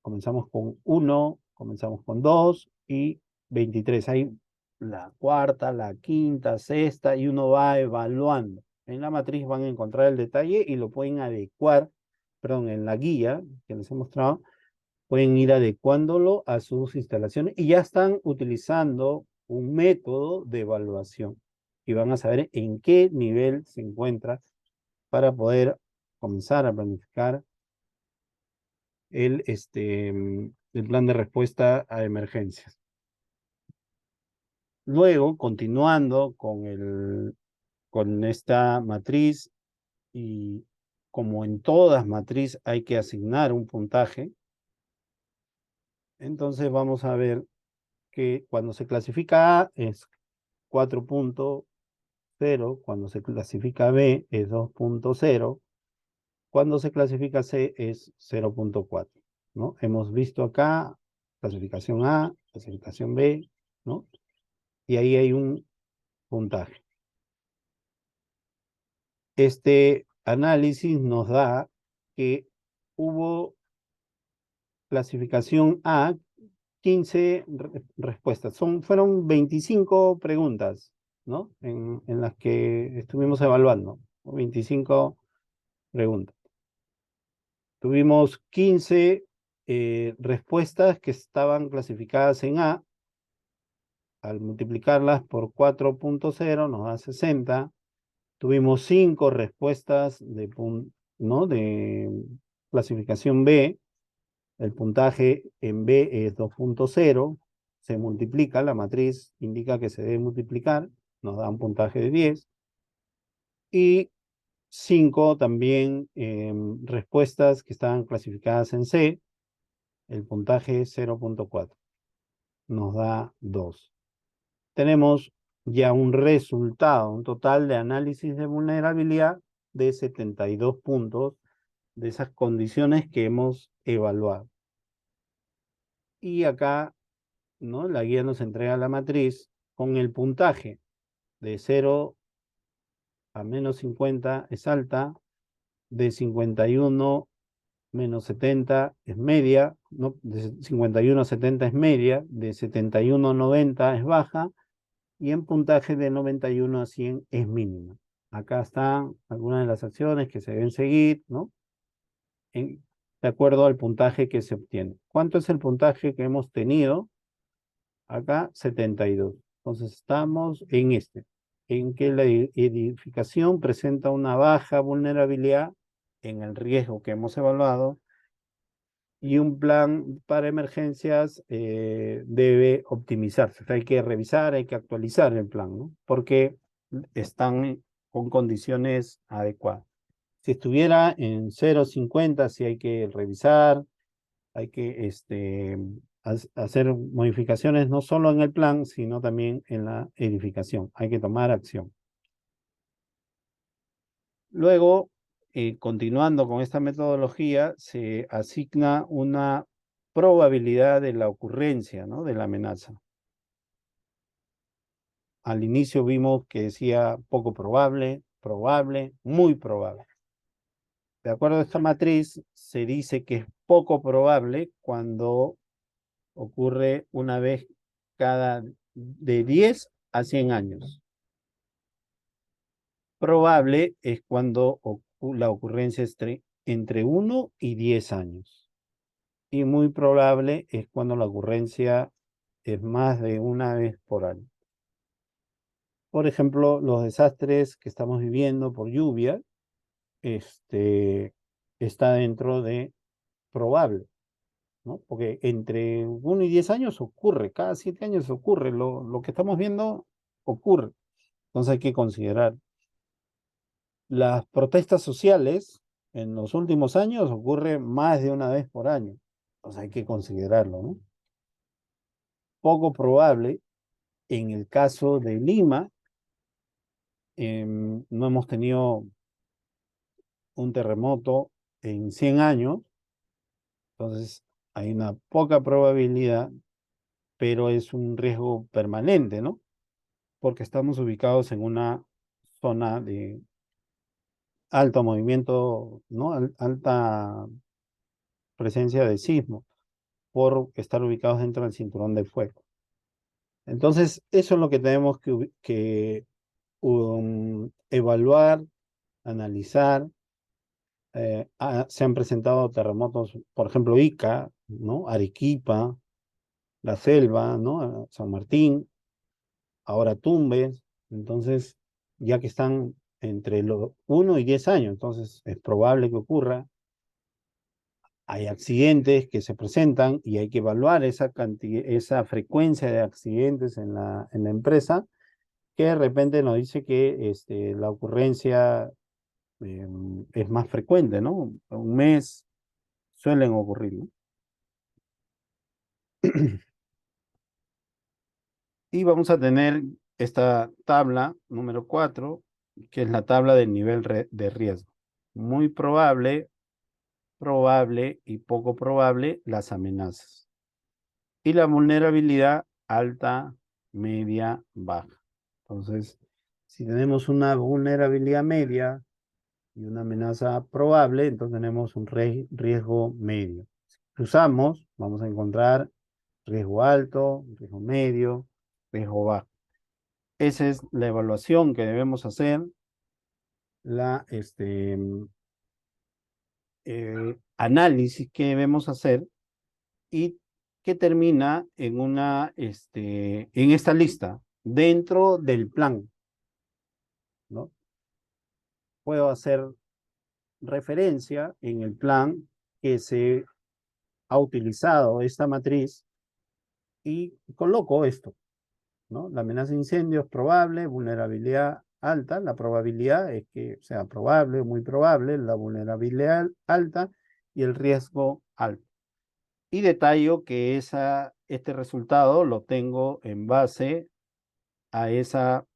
comenzamos con 1, comenzamos con 2 y 23. Hay la cuarta, la quinta, sexta, y uno va evaluando. En la matriz van a encontrar el detalle y lo pueden adecuar, perdón, en la guía que les he mostrado, pueden ir adecuándolo a sus instalaciones y ya están utilizando un método de evaluación y van a saber en qué nivel se encuentra para poder comenzar a planificar el plan de respuesta a emergencias. Luego, continuando con esta matriz, y como en todas matriz hay que asignar un puntaje, entonces vamos a ver que cuando se clasifica A es 4.0, cuando se clasifica B es 2.0, cuando se clasifica C es 0.4, ¿no? Hemos visto acá clasificación A, clasificación B, ¿no? Y ahí hay un puntaje. Este análisis nos da que hubo clasificación A, 15 respuestas. Fueron 25 preguntas, ¿no? En las que estuvimos evaluando. 25 preguntas. Tuvimos 15 respuestas que estaban clasificadas en A. Al multiplicarlas por 4.0 nos da 60. Tuvimos 5 respuestas ¿no? de clasificación B. El puntaje en B es 2.0. Se multiplica, la matriz indica que se debe multiplicar. Nos da un puntaje de 10. Y 5 también respuestas que estaban clasificadas en C. El puntaje es 0.4. Nos da 2. Tenemos ya un resultado, un total de análisis de vulnerabilidad de 72 puntos de esas condiciones que hemos evaluado. Y acá, ¿no? La guía nos entrega la matriz con el puntaje de 0 a menos 50 es alta, de 51 menos 70 es media, ¿no? De 51 a 70 es media, de 71 a 90 es baja, y en puntaje de 91 a 100 es mínima. Acá están algunas de las acciones que se deben seguir, ¿no? De acuerdo al puntaje que se obtiene. ¿Cuánto es el puntaje que hemos tenido? Acá 72. Entonces estamos en que la edificación presenta una baja vulnerabilidad en el riesgo que hemos evaluado y un plan para emergencias debe optimizarse. O sea, hay que revisar, hay que actualizar el plan, ¿no? Porque están con condiciones adecuadas. Si estuviera en 0.50, sí hay que revisar, hay que hacer modificaciones no solo en el plan, sino también en la edificación. Hay que tomar acción. Luego, continuando con esta metodología, se asigna una probabilidad de la ocurrencia, ¿no? De la amenaza. Al inicio vimos que decía poco probable, probable, muy probable. De acuerdo a esta matriz, se dice que es poco probable cuando ocurre una vez cada de 10 a 100 años. Probable es cuando la ocurrencia es entre 1 y 10 años. Y muy probable es cuando la ocurrencia es más de una vez por año. Por ejemplo, los desastres que estamos viviendo por lluvia, está dentro de probable, ¿no? Porque entre 1 y 10 años ocurre, cada 7 años ocurre, lo que estamos viendo ocurre. Entonces hay que considerar. Las protestas sociales en los últimos años ocurren más de una vez por año. Entonces hay que considerarlo, ¿no? Poco probable, en el caso de Lima, no hemos tenido un terremoto en 100 años, entonces hay una poca probabilidad, pero es un riesgo permanente, ¿no? porque estamos ubicados en una zona de alto movimiento, ¿no? Alta presencia de sismo, por estar ubicados dentro del cinturón de fuego. Entonces, eso es lo que tenemos que evaluar, analizar. Se han presentado terremotos, por ejemplo, Ica, ¿no? Arequipa, La Selva, ¿no? San Martín, ahora Tumbes. Entonces, ya que están entre los 1 y 10 años, entonces es probable que ocurra. Hay accidentes que se presentan y hay que evaluar esa frecuencia de accidentes en la empresa, que de repente nos dice que la ocurrencia es más frecuente, ¿no? Un mes suelen ocurrir, ¿no? Y vamos a tener esta tabla número 4, que es la tabla del nivel de riesgo. Muy probable, probable y poco probable las amenazas. Y la vulnerabilidad alta, media, baja. Entonces, si tenemos una vulnerabilidad media y una amenaza probable, entonces tenemos un riesgo medio. Si cruzamos, vamos a encontrar riesgo alto, riesgo medio, riesgo bajo. Esa es la evaluación que debemos hacer, la análisis que debemos hacer y que termina en esta lista, dentro del plan, ¿no? Puedo hacer referencia en el plan que se ha utilizado esta matriz y coloco esto, ¿no? La amenaza de incendio es probable, vulnerabilidad alta, la probabilidad es que sea probable, muy probable, la vulnerabilidad alta y el riesgo alto. Y detallo que este resultado lo tengo en base a esa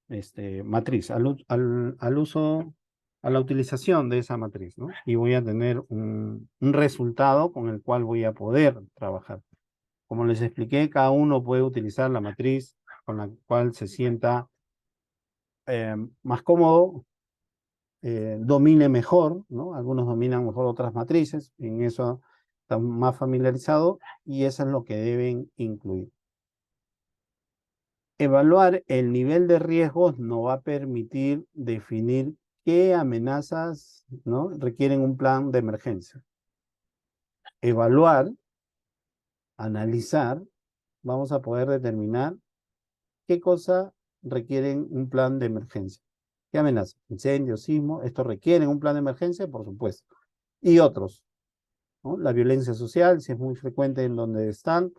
matriz, al uso, a la utilización de esa matriz, ¿no? Y voy a tener un resultado con el cual voy a poder trabajar. Como les expliqué, cada uno puede utilizar la matriz con la cual se sienta más cómodo, domine mejor, ¿no? Algunos dominan mejor otras matrices, en eso están más familiarizados y eso es lo que deben incluir. Evaluar el nivel de riesgos nos va a permitir definir qué amenazas, ¿no? requieren un plan de emergencia. Evaluar, analizar, vamos a poder determinar qué cosa requieren un plan de emergencia. ¿Qué amenazas? Incendios, sismo, esto requieren un plan de emergencia, por supuesto. Y otros, ¿no? La violencia social, si es muy frecuente en donde están,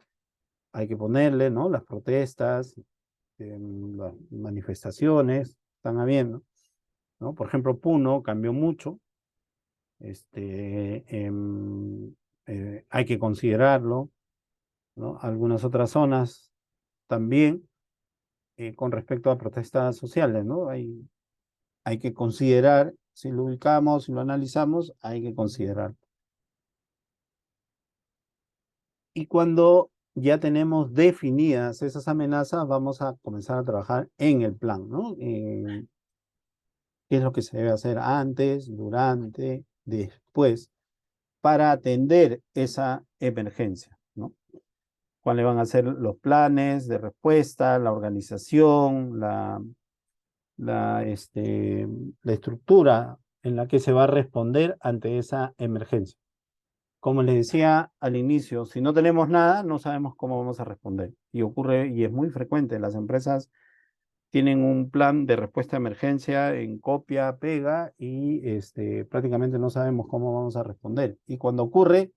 hay que ponerle, ¿no? Las protestas, las manifestaciones, están habiendo, ¿no? Por ejemplo, Puno cambió mucho, hay que considerarlo, ¿no? Algunas otras zonas también, con respecto a protestas sociales, ¿no? Hay que considerar, si lo ubicamos, si lo analizamos, hay que considerar. Y cuando ya tenemos definidas esas amenazas, vamos a comenzar a trabajar en el plan, ¿no? ¿Qué es lo que se debe hacer antes, durante, después, para atender esa emergencia, ¿no? ¿Cuáles van a ser los planes de respuesta, la organización, la estructura en la que se va a responder ante esa emergencia? Como les decía al inicio, si no tenemos nada, no sabemos cómo vamos a responder. Y ocurre, y es muy frecuente, las empresas tienen un plan de respuesta a emergencia en copia, pega, y prácticamente no sabemos cómo vamos a responder. Y cuando ocurre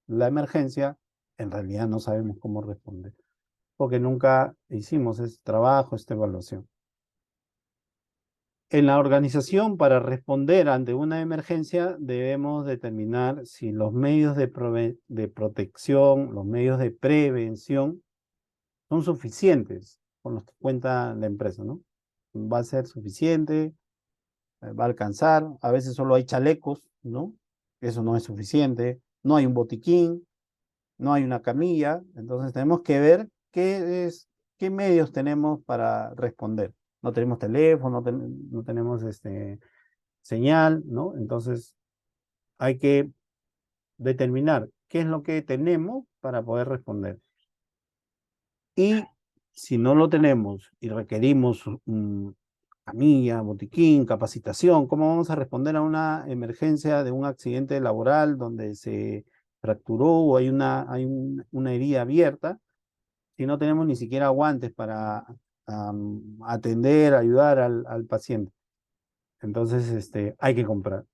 la emergencia, en realidad no sabemos cómo responder, porque nunca hicimos este trabajo, esta evaluación. En la organización, para responder ante una emergencia, debemos determinar si los medios de protección, los medios de prevención son suficientes con los que cuenta la empresa, ¿no? Va a ser suficiente, va a alcanzar, a veces solo hay chalecos, ¿no? Eso no es suficiente, no hay un botiquín, no hay una camilla, entonces tenemos que ver qué medios tenemos para responder. no tenemos teléfono, no tenemos señal, ¿no? Entonces hay que determinar qué es lo que tenemos para poder responder. Y si no lo tenemos y requerimos camilla, botiquín, capacitación, ¿cómo vamos a responder a una emergencia de un accidente laboral donde se fracturó o una herida abierta? Si no tenemos ni siquiera guantes para atender, ayudar al paciente. Entonces, hay que comprar.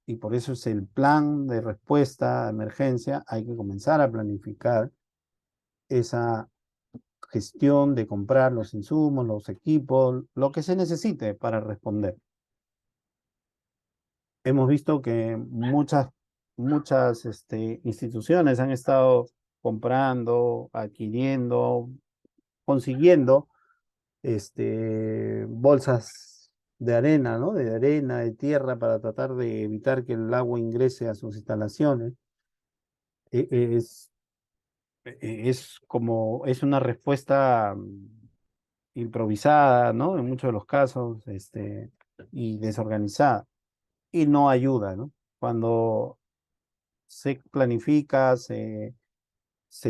Y por eso es el plan de respuesta a emergencia, hay que comenzar a planificar esa gestión de comprar los insumos, los equipos, lo que se necesite para responder. Hemos visto que muchas instituciones han estado comprando, adquiriendo, consiguiendo bolsas de arena, ¿no? De arena, de tierra, para tratar de evitar que el agua ingrese a sus instalaciones. E- Es, es una respuesta improvisada, ¿no? En muchos de los casos, y desorganizada, y no ayuda, ¿no? Cuando se planifica, se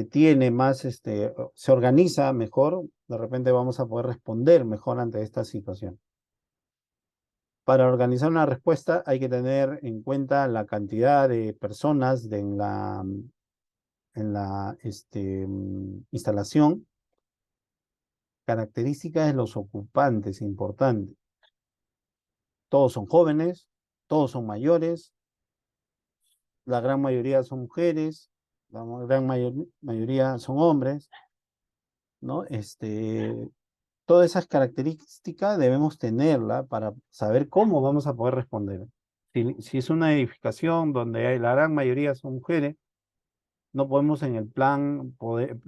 tiene más, se organiza mejor, de repente vamos a poder responder mejor ante esta situación. Para organizar una respuesta hay que tener en cuenta la cantidad de personas en la instalación, características de los ocupantes, importante. Todos son jóvenes, todos son mayores, la gran mayoría son mujeres, la mayoría son hombres, ¿no? Todas esas características debemos tenerla para saber cómo vamos a poder responder. Si es una edificación donde la gran mayoría son mujeres, no podemos en el plan poder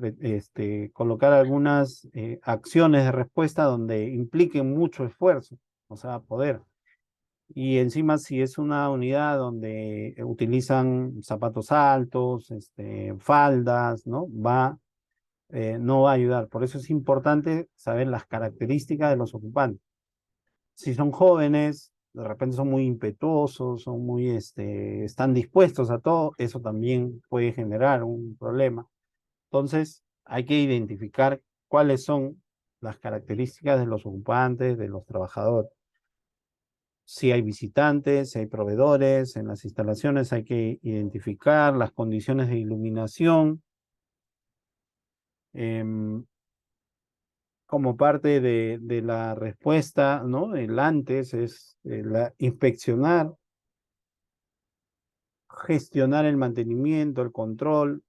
colocar algunas acciones de respuesta donde impliquen mucho esfuerzo, o sea, poder. Y encima, si es una unidad donde utilizan zapatos altos, faldas, ¿no? No va a ayudar. Por eso es importante saber las características de los ocupantes. Si son jóvenes, de repente son muy impetuosos, están dispuestos a todo, eso también puede generar un problema. Entonces, hay que identificar cuáles son las características de los ocupantes, de los trabajadores. Si hay visitantes, si hay proveedores en las instalaciones, hay que identificar las condiciones de iluminación. Como parte de la respuesta, ¿no? El antes es inspeccionar, gestionar el mantenimiento, el control,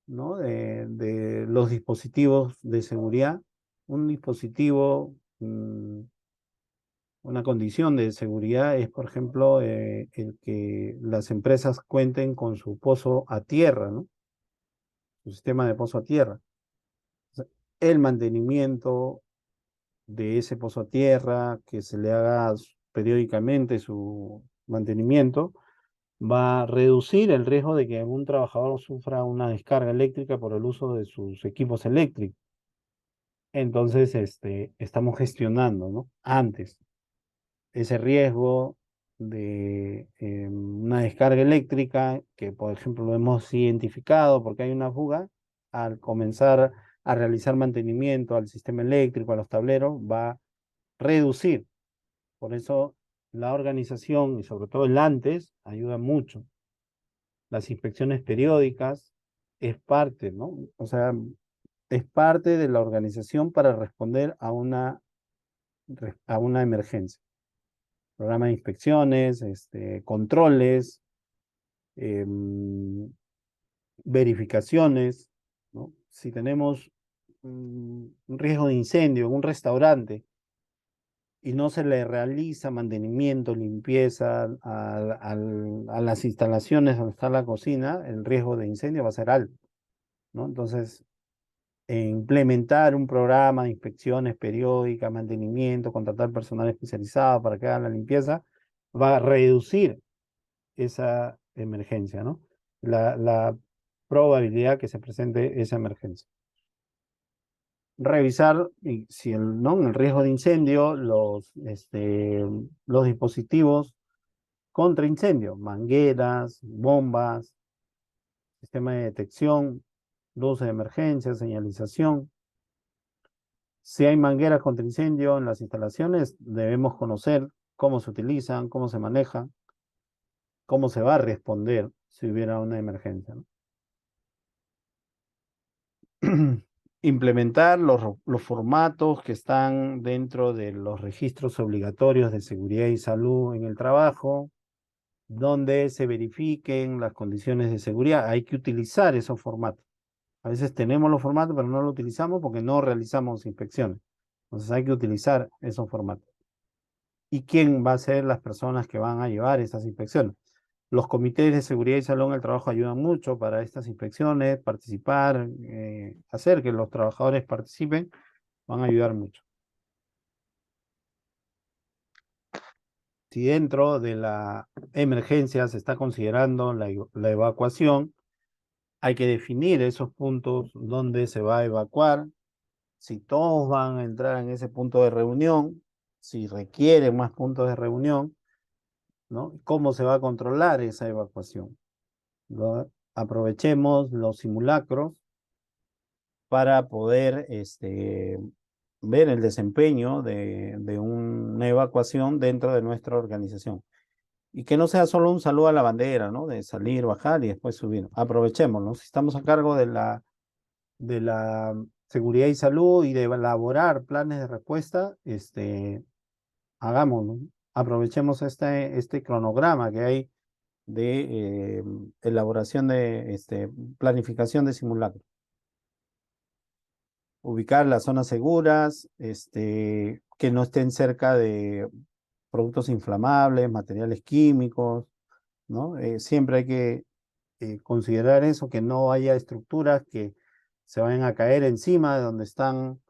¿no? De los dispositivos de seguridad. Un dispositivo, una condición de seguridad es, por ejemplo, el que las empresas cuenten con su pozo a tierra, ¿no? Su sistema de pozo a tierra. O sea, el mantenimiento de ese pozo a tierra, que se le haga periódicamente su mantenimiento, va a reducir el riesgo de que algún trabajador sufra una descarga eléctrica por el uso de sus equipos eléctricos. Entonces, estamos gestionando, ¿no? Antes ese riesgo de una descarga eléctrica, que por ejemplo lo hemos identificado porque hay una fuga, al comenzar a realizar mantenimiento al sistema eléctrico, a los tableros, va a reducir. Por eso la organización y sobre todo el antes ayuda mucho. Las inspecciones periódicas es parte, ¿no? O sea, es parte de la organización para responder a una emergencia. Programa de inspecciones, controles, em, verificaciones, ¿no? Si tenemos un riesgo de incendio en un restaurante y no se le realiza mantenimiento, limpieza a las instalaciones donde está la cocina, el riesgo de incendio va a ser alto, ¿no? Entonces, implementar un programa de inspecciones periódicas, mantenimiento, contratar personal especializado para que haga la limpieza, va a reducir esa emergencia, ¿no? La probabilidad que se presente esa emergencia. revisar si ¿no? En el riesgo de incendio, los dispositivos contra incendio, mangueras, bombas, sistema de detección, luces de emergencia, señalización. Si hay mangueras contra incendio en las instalaciones, debemos conocer cómo se utilizan, cómo se manejan, cómo se va a responder si hubiera una emergencia, ¿no? Implementar los formatos que están dentro de los registros obligatorios de seguridad y salud en el trabajo, donde se verifiquen las condiciones de seguridad. Hay que utilizar esos formatos. A veces tenemos los formatos, pero no los utilizamos porque no realizamos inspecciones. Entonces hay que utilizar esos formatos. ¿Y quién va a ser las personas que van a llevar esas inspecciones? Los comités de seguridad y salud en el trabajo ayudan mucho para estas inspecciones, participar, hacer que los trabajadores participen, van a ayudar mucho. Si dentro de la emergencia se está considerando la evacuación, hay que definir esos puntos donde se va a evacuar, si todos van a entrar en ese punto de reunión, si requieren más puntos de reunión, ¿no? ¿Cómo se va a controlar esa evacuación? Aprovechemos los simulacros para poder ver el desempeño de una evacuación dentro de nuestra organización. Y que no sea solo un saludo a la bandera, ¿no? De salir, bajar y después subir. Aprovechémoslo. Si estamos a cargo de la seguridad y salud y de elaborar planes de respuesta, hagámoslo. Aprovechemos este cronograma que hay de elaboración de planificación de simulacro. Ubicar las zonas seguras, que no estén cerca de productos inflamables, materiales químicos, ¿no? Siempre hay que considerar eso, que no haya estructuras que se vayan a caer encima de donde están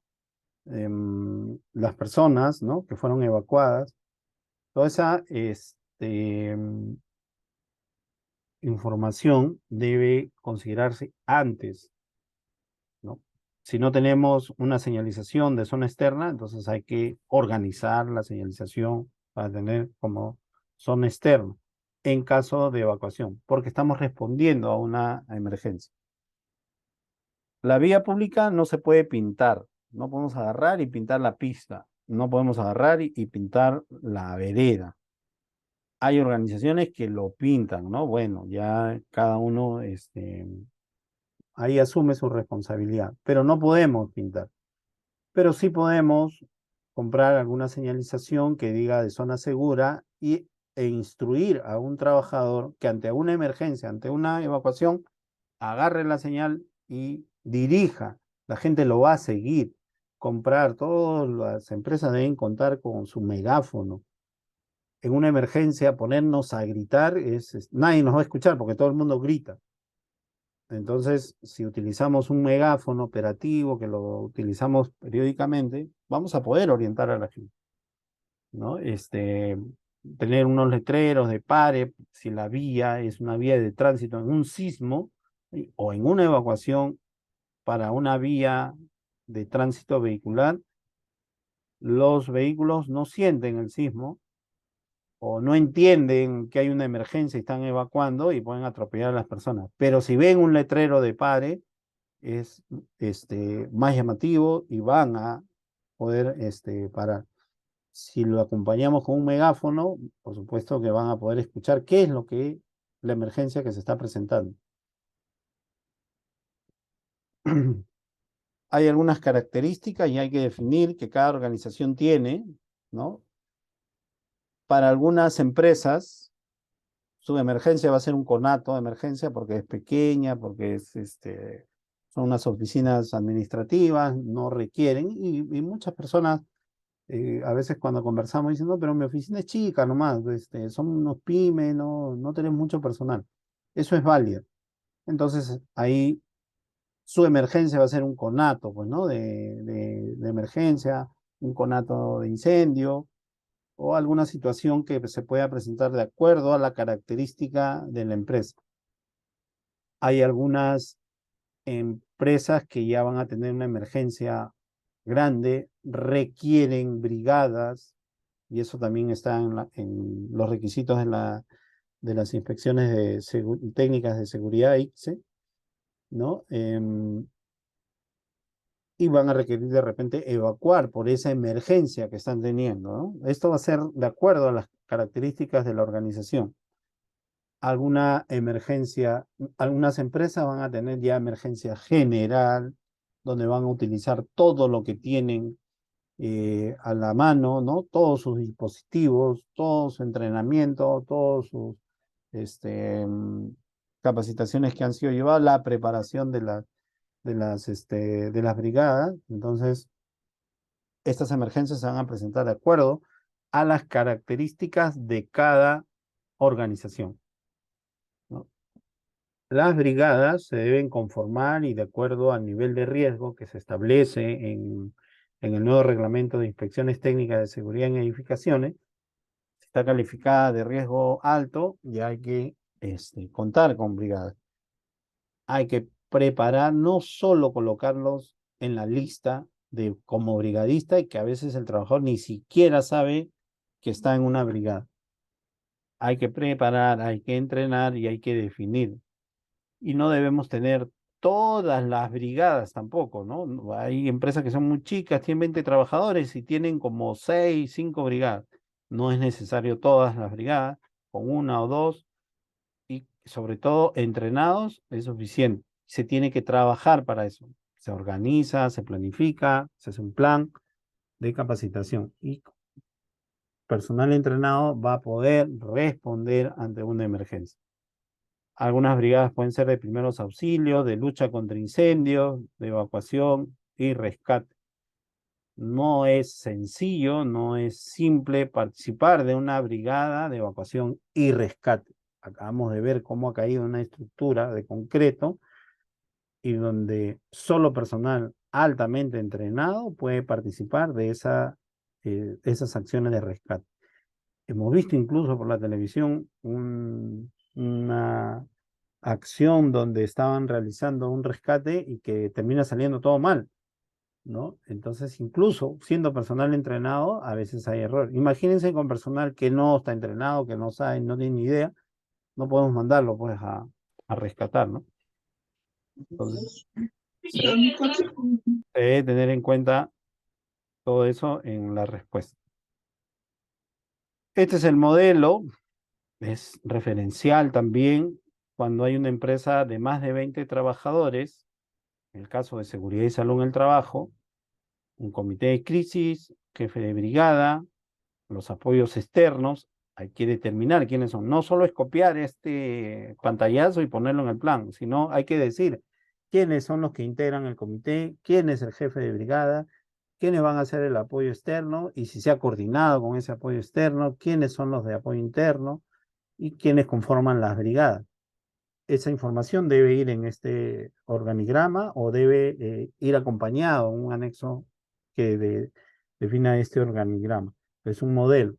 las personas, ¿no? Que fueron evacuadas. Toda esa información debe considerarse antes, ¿no? Si no tenemos una señalización de zona externa, entonces hay que organizar la señalización para tener como zona externa en caso de evacuación, porque estamos respondiendo a una emergencia. La vía pública no se puede pintar, no podemos agarrar y pintar la pista, no podemos agarrar y pintar la vereda. Hay organizaciones que lo pintan, ¿no? Bueno, ya cada uno ahí asume su responsabilidad, pero no podemos pintar. Pero sí podemos comprar alguna señalización que diga de zona segura e instruir a un trabajador que ante una emergencia, ante una evacuación, agarre la señal y dirija. La gente lo va a seguir. Comprar, todas las empresas deben contar con su megáfono. En una emergencia, ponernos a gritar, nadie nos va a escuchar porque todo el mundo grita. Entonces, si utilizamos un megáfono operativo, que lo utilizamos periódicamente, vamos a poder orientar a la gente, ¿no? Tener unos letreros de pare, si la vía es una vía de tránsito en un sismo o en una evacuación para una vía de tránsito vehicular, los vehículos no sienten el sismo o no entienden que hay una emergencia y están evacuando y pueden atropellar a las personas. Pero si ven un letrero de pare, es más llamativo y van a poder parar. Si lo acompañamos con un megáfono, por supuesto que van a poder escuchar qué es la emergencia que se está presentando. Hay algunas características y hay que definir que cada organización tiene, ¿no? Para algunas empresas, su emergencia va a ser un conato de emergencia porque es pequeña, porque son unas oficinas administrativas, no requieren, y muchas personas a veces cuando conversamos dicen, no, pero mi oficina es chica nomás, son unos pymes, no tenemos mucho personal. Eso es válido. Entonces ahí su emergencia va a ser un conato, pues, ¿no? De emergencia, un conato de incendio o alguna situación que se pueda presentar de acuerdo a la característica de la empresa. Hay algunas empresas que ya van a tener una emergencia grande, requieren brigadas, y eso también está en los requisitos de las inspecciones técnicas de seguridad ICSE, ¿no? Y van a requerir de repente evacuar por esa emergencia que están teniendo, ¿no? Esto va a ser de acuerdo a las características de la organización. Alguna emergencia, algunas empresas van a tener ya emergencia general, donde van a utilizar todo lo que tienen a la mano, ¿no? Todos sus dispositivos, todo su entrenamiento, todos sus capacitaciones que han sido llevadas, la preparación de las brigadas. Entonces, estas emergencias se van a presentar de acuerdo a las características de cada organización, ¿no? Las brigadas se deben conformar y de acuerdo al nivel de riesgo que se establece en el nuevo reglamento de inspecciones técnicas de seguridad en edificaciones. Si está calificada de riesgo alto, ya hay que contar con brigadas. Hay que preparar, no solo colocarlos en la lista de como brigadista y que a veces el trabajador ni siquiera sabe que está en una brigada. Hay que preparar, hay que entrenar y hay que definir. Y no debemos tener todas las brigadas tampoco, ¿no? Hay empresas que son muy chicas, tienen 20 trabajadores y tienen como 6, 5 brigadas. No es necesario todas las brigadas, con una o dos, y sobre todo entrenados es suficiente. Se tiene que trabajar para eso. Se organiza, se planifica, se hace un plan de capacitación y personal entrenado va a poder responder ante una emergencia. Algunas brigadas pueden ser de primeros auxilios, de lucha contra incendios, de evacuación y rescate. No es sencillo, no es simple participar de una brigada de evacuación y rescate. Acabamos de ver cómo ha caído una estructura de concreto y donde solo personal altamente entrenado puede participar de esas acciones de rescate. Hemos visto incluso por la televisión una acción donde estaban realizando un rescate y que termina saliendo todo mal, ¿no? Entonces, incluso siendo personal entrenado, a veces hay error. Imagínense con personal que no está entrenado, que no sabe, no tiene ni idea, no podemos mandarlo pues a rescatar, ¿no? Entonces, se debe tener en cuenta todo eso en la respuesta. Este es el modelo, es referencial también cuando hay una empresa de más de 20 trabajadores, en el caso de seguridad y salud en el trabajo, un comité de crisis, jefe de brigada, los apoyos externos, hay que determinar quiénes son. No solo es copiar este pantallazo y ponerlo en el plan, sino hay que decir quiénes son los que integran el comité, quién es el jefe de brigada, quiénes van a hacer el apoyo externo y si se ha coordinado con ese apoyo externo, quiénes son los de apoyo interno y quiénes conforman las brigadas. Esa información debe ir en este organigrama o debe ir acompañado en un anexo que defina este organigrama. Es un modelo.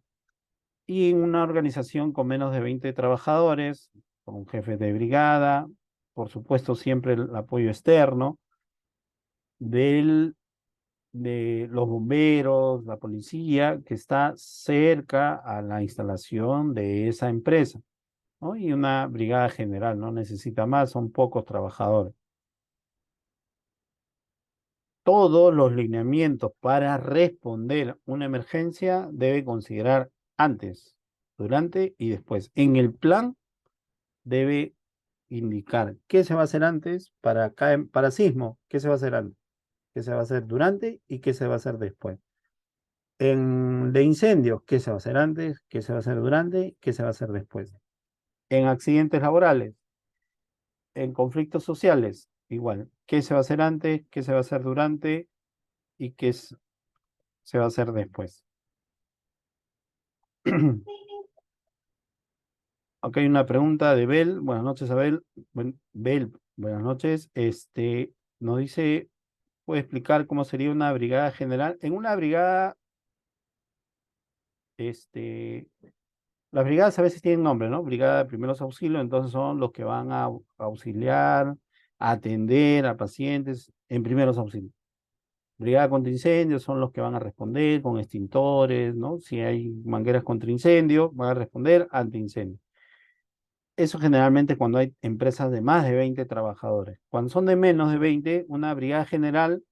Y en una organización con menos de 20 trabajadores, con un jefe de brigada, por supuesto siempre el apoyo externo de los bomberos, la policía, que está cerca a la instalación de esa empresa, ¿no? Y una brigada general, no necesita más, son pocos trabajadores. Todos los lineamientos para responder una emergencia debe considerar antes, durante y después. En el plan debe indicar qué se va a hacer antes para sismo, qué se va a hacer antes, qué se va a hacer durante y qué se va a hacer después. De incendios, qué se va a hacer antes, qué se va a hacer durante, qué se va a hacer después. En accidentes laborales, en conflictos sociales, igual, qué se va a hacer antes, qué se va a hacer durante y se va a hacer después. Acá hay una pregunta de Bel. Buenas noches, Abel. Bel, buenas noches. Nos dice, ¿puede explicar cómo sería una brigada general? En una brigada, las brigadas a veces tienen nombre, ¿no? Brigada de primeros auxilios, entonces son los que van a auxiliar, a atender a pacientes en primeros auxilios. Brigada contra incendios son los que van a responder con extintores, ¿no? Si hay mangueras contra incendio, van a responder ante incendio. Eso generalmente cuando hay empresas de más de 20 trabajadores. Cuando son de menos de 20, una brigada general,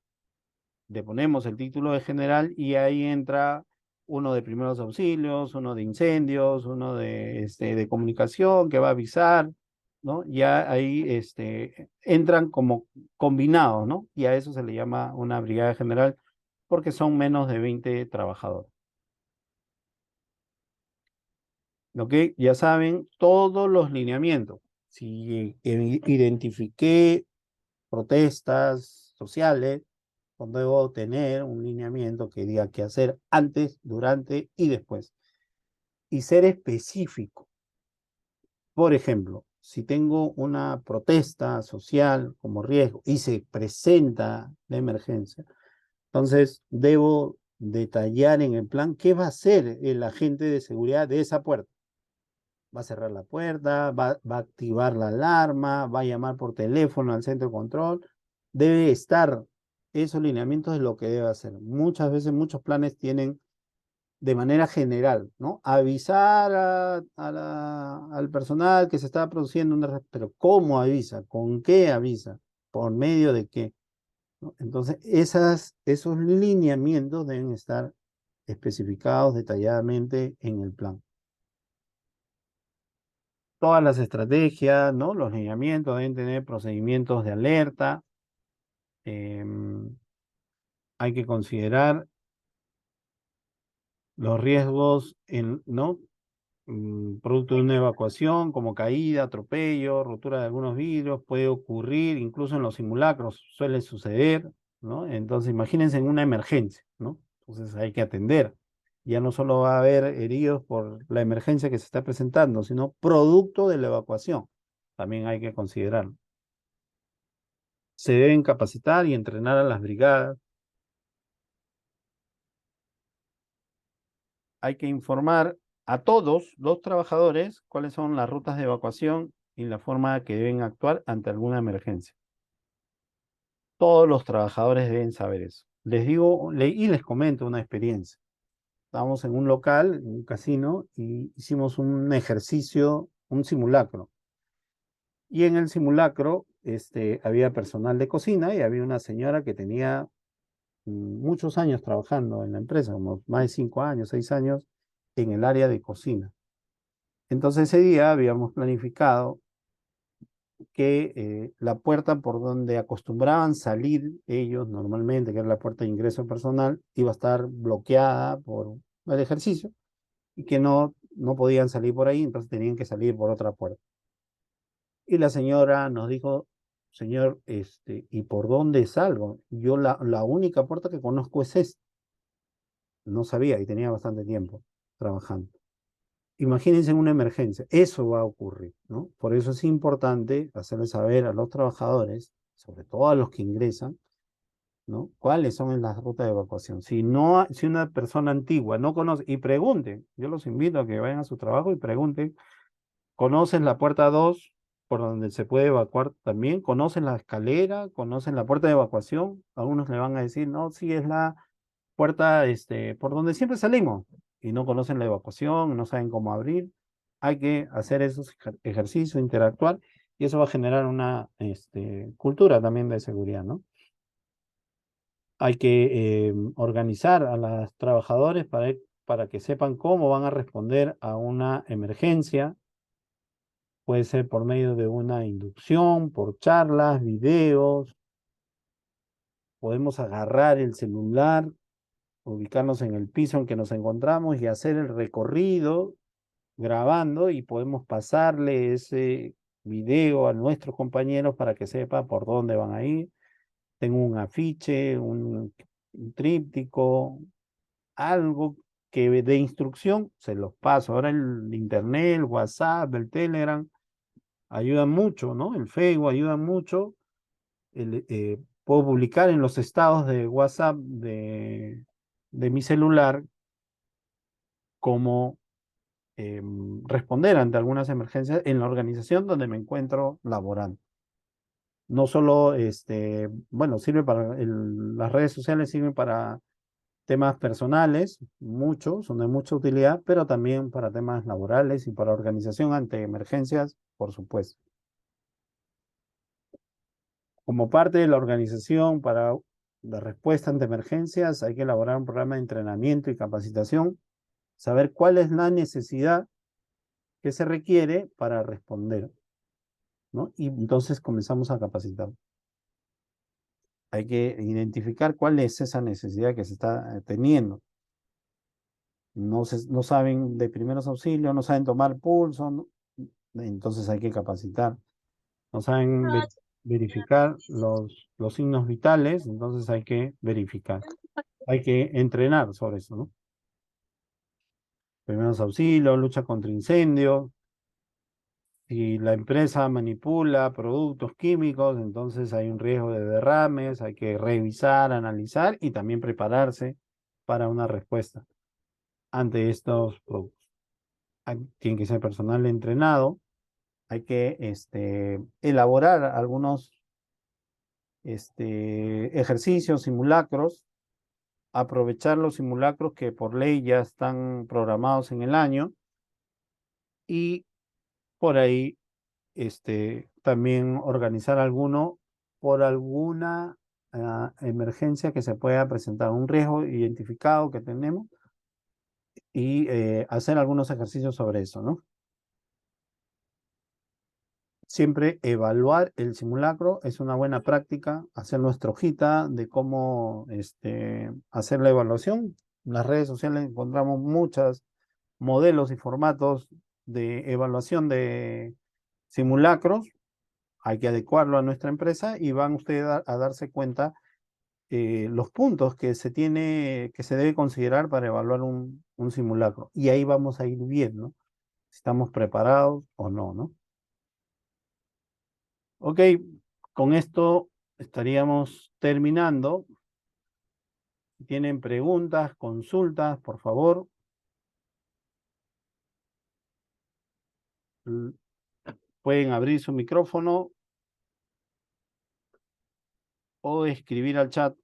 le ponemos el título de general y ahí entra uno de primeros auxilios, uno de incendios, uno de comunicación que va a avisar, ¿no? Ya ahí entran como combinados, ¿no? Y a eso se le llama una brigada general porque son menos de 20 trabajadores. ¿Ok? Ya saben todos los lineamientos. Si identifiqué protestas sociales, pues debo tener un lineamiento que diga qué hacer antes, durante y después. Y ser específico. Por ejemplo, si tengo una protesta social como riesgo y se presenta la emergencia, entonces debo detallar en el plan qué va a hacer el agente de seguridad de esa puerta. Va a cerrar la puerta, va a activar la alarma, va a llamar por teléfono al centro de control. Debe estar esos lineamientos de lo que debe hacer. Muchas veces, muchos planes tienen de manera general, ¿no? Avisar al personal que se está produciendo una... Pero ¿cómo avisa? ¿Con qué avisa? ¿Por medio de qué? ¿No? Entonces, esos lineamientos deben estar especificados detalladamente en el plan. Todas las estrategias, ¿no? Los lineamientos deben tener procedimientos de alerta. em, Hay que considerar los riesgos, ¿no? Producto de una evacuación, como caída, atropello, rotura de algunos vidrios, puede ocurrir, incluso en los simulacros suele suceder, ¿no? Entonces, imagínense en una emergencia, ¿no? Entonces hay que atender. Ya no solo va a haber heridos por la emergencia que se está presentando, sino producto de la evacuación. También hay que considerarlo. Se deben capacitar y entrenar a las brigadas. Hay que informar a todos los trabajadores cuáles son las rutas de evacuación y la forma que deben actuar ante alguna emergencia. Todos los trabajadores deben saber eso. Les digo y les comento una experiencia. Estábamos en un local, en un casino, y hicimos un ejercicio, un simulacro. Y en el simulacro había personal de cocina y había una señora que tenía muchos años trabajando en la empresa, como más de 5 años, 6 años, en el área de cocina. Entonces ese día habíamos planificado que la puerta por donde acostumbraban salir ellos normalmente, que era la puerta de ingreso personal, iba a estar bloqueada por el ejercicio y que no podían salir por ahí, entonces tenían que salir por otra puerta. Y la señora nos dijo, señor, ¿y por dónde salgo? Yo la única puerta que conozco es esta. No sabía y tenía bastante tiempo trabajando. Imagínense en una emergencia, eso va a ocurrir, ¿no? Por eso es importante hacerles saber a los trabajadores, sobre todo a los que ingresan, ¿no? ¿Cuáles son las rutas de evacuación? Si una persona antigua no conoce, y pregunten, yo los invito a que vayan a su trabajo y pregunten, ¿conocen la puerta 2 por donde se puede evacuar también? ¿Conocen la escalera? ¿Conocen la puerta de evacuación? Algunos le van a decir, no, sí es la puerta, por donde siempre salimos y no conocen la evacuación, no saben cómo abrir. Hay que hacer esos ejercicios, interactuar y eso va a generar una cultura también de seguridad, ¿no? Hay que organizar a los trabajadores para que sepan cómo van a responder a una emergencia. Puede ser por medio de una inducción, por charlas, videos. Podemos agarrar el celular, ubicarnos en el piso en que nos encontramos y hacer el recorrido grabando y podemos pasarle ese video a nuestros compañeros para que sepa por dónde van a ir. Tengo un afiche, un tríptico, algo que de instrucción, se los paso. Ahora el internet, el WhatsApp, el Telegram, ayudan mucho, ¿no? El Facebook ayuda mucho. Puedo publicar en los estados de WhatsApp de mi celular cómo responder ante algunas emergencias en la organización donde me encuentro laborando. No solo, bueno, sirve para, las redes sociales sirven para temas personales, muchos, son de mucha utilidad, pero también para temas laborales y para organización ante emergencias, por supuesto. Como parte de la organización para la respuesta ante emergencias, hay que elaborar un programa de entrenamiento y capacitación, saber cuál es la necesidad que se requiere para responder, ¿no? Y entonces comenzamos a capacitar. Hay que identificar cuál es esa necesidad que se está teniendo. No saben de primeros auxilios, no saben tomar pulso, entonces hay que capacitar. No saben verificar los signos vitales, entonces hay que verificar. Hay que entrenar sobre eso, ¿no? Primeros auxilios, lucha contra incendios. Si la empresa manipula productos químicos, entonces hay un riesgo de derrames, hay que revisar, analizar y también prepararse para una respuesta ante estos productos. Tiene que ser personal entrenado, hay que elaborar algunos ejercicios, simulacros, aprovechar los simulacros que por ley ya están programados en el año y por ahí también organizar alguno por alguna emergencia que se pueda presentar, un riesgo identificado que tenemos y hacer algunos ejercicios sobre eso, ¿no? Siempre evaluar el simulacro es una buena práctica, hacer nuestra hojita de cómo hacer la evaluación. En las redes sociales encontramos muchos modelos y formatos de evaluación de simulacros. Hay que adecuarlo a nuestra empresa y van ustedes a darse cuenta los puntos que que se debe considerar para evaluar un simulacro. Y ahí vamos a ir viendo si estamos preparados o no, ¿no? Ok, con esto estaríamos terminando. Si tienen preguntas, consultas, por favor, pueden abrir su micrófono o escribir al chat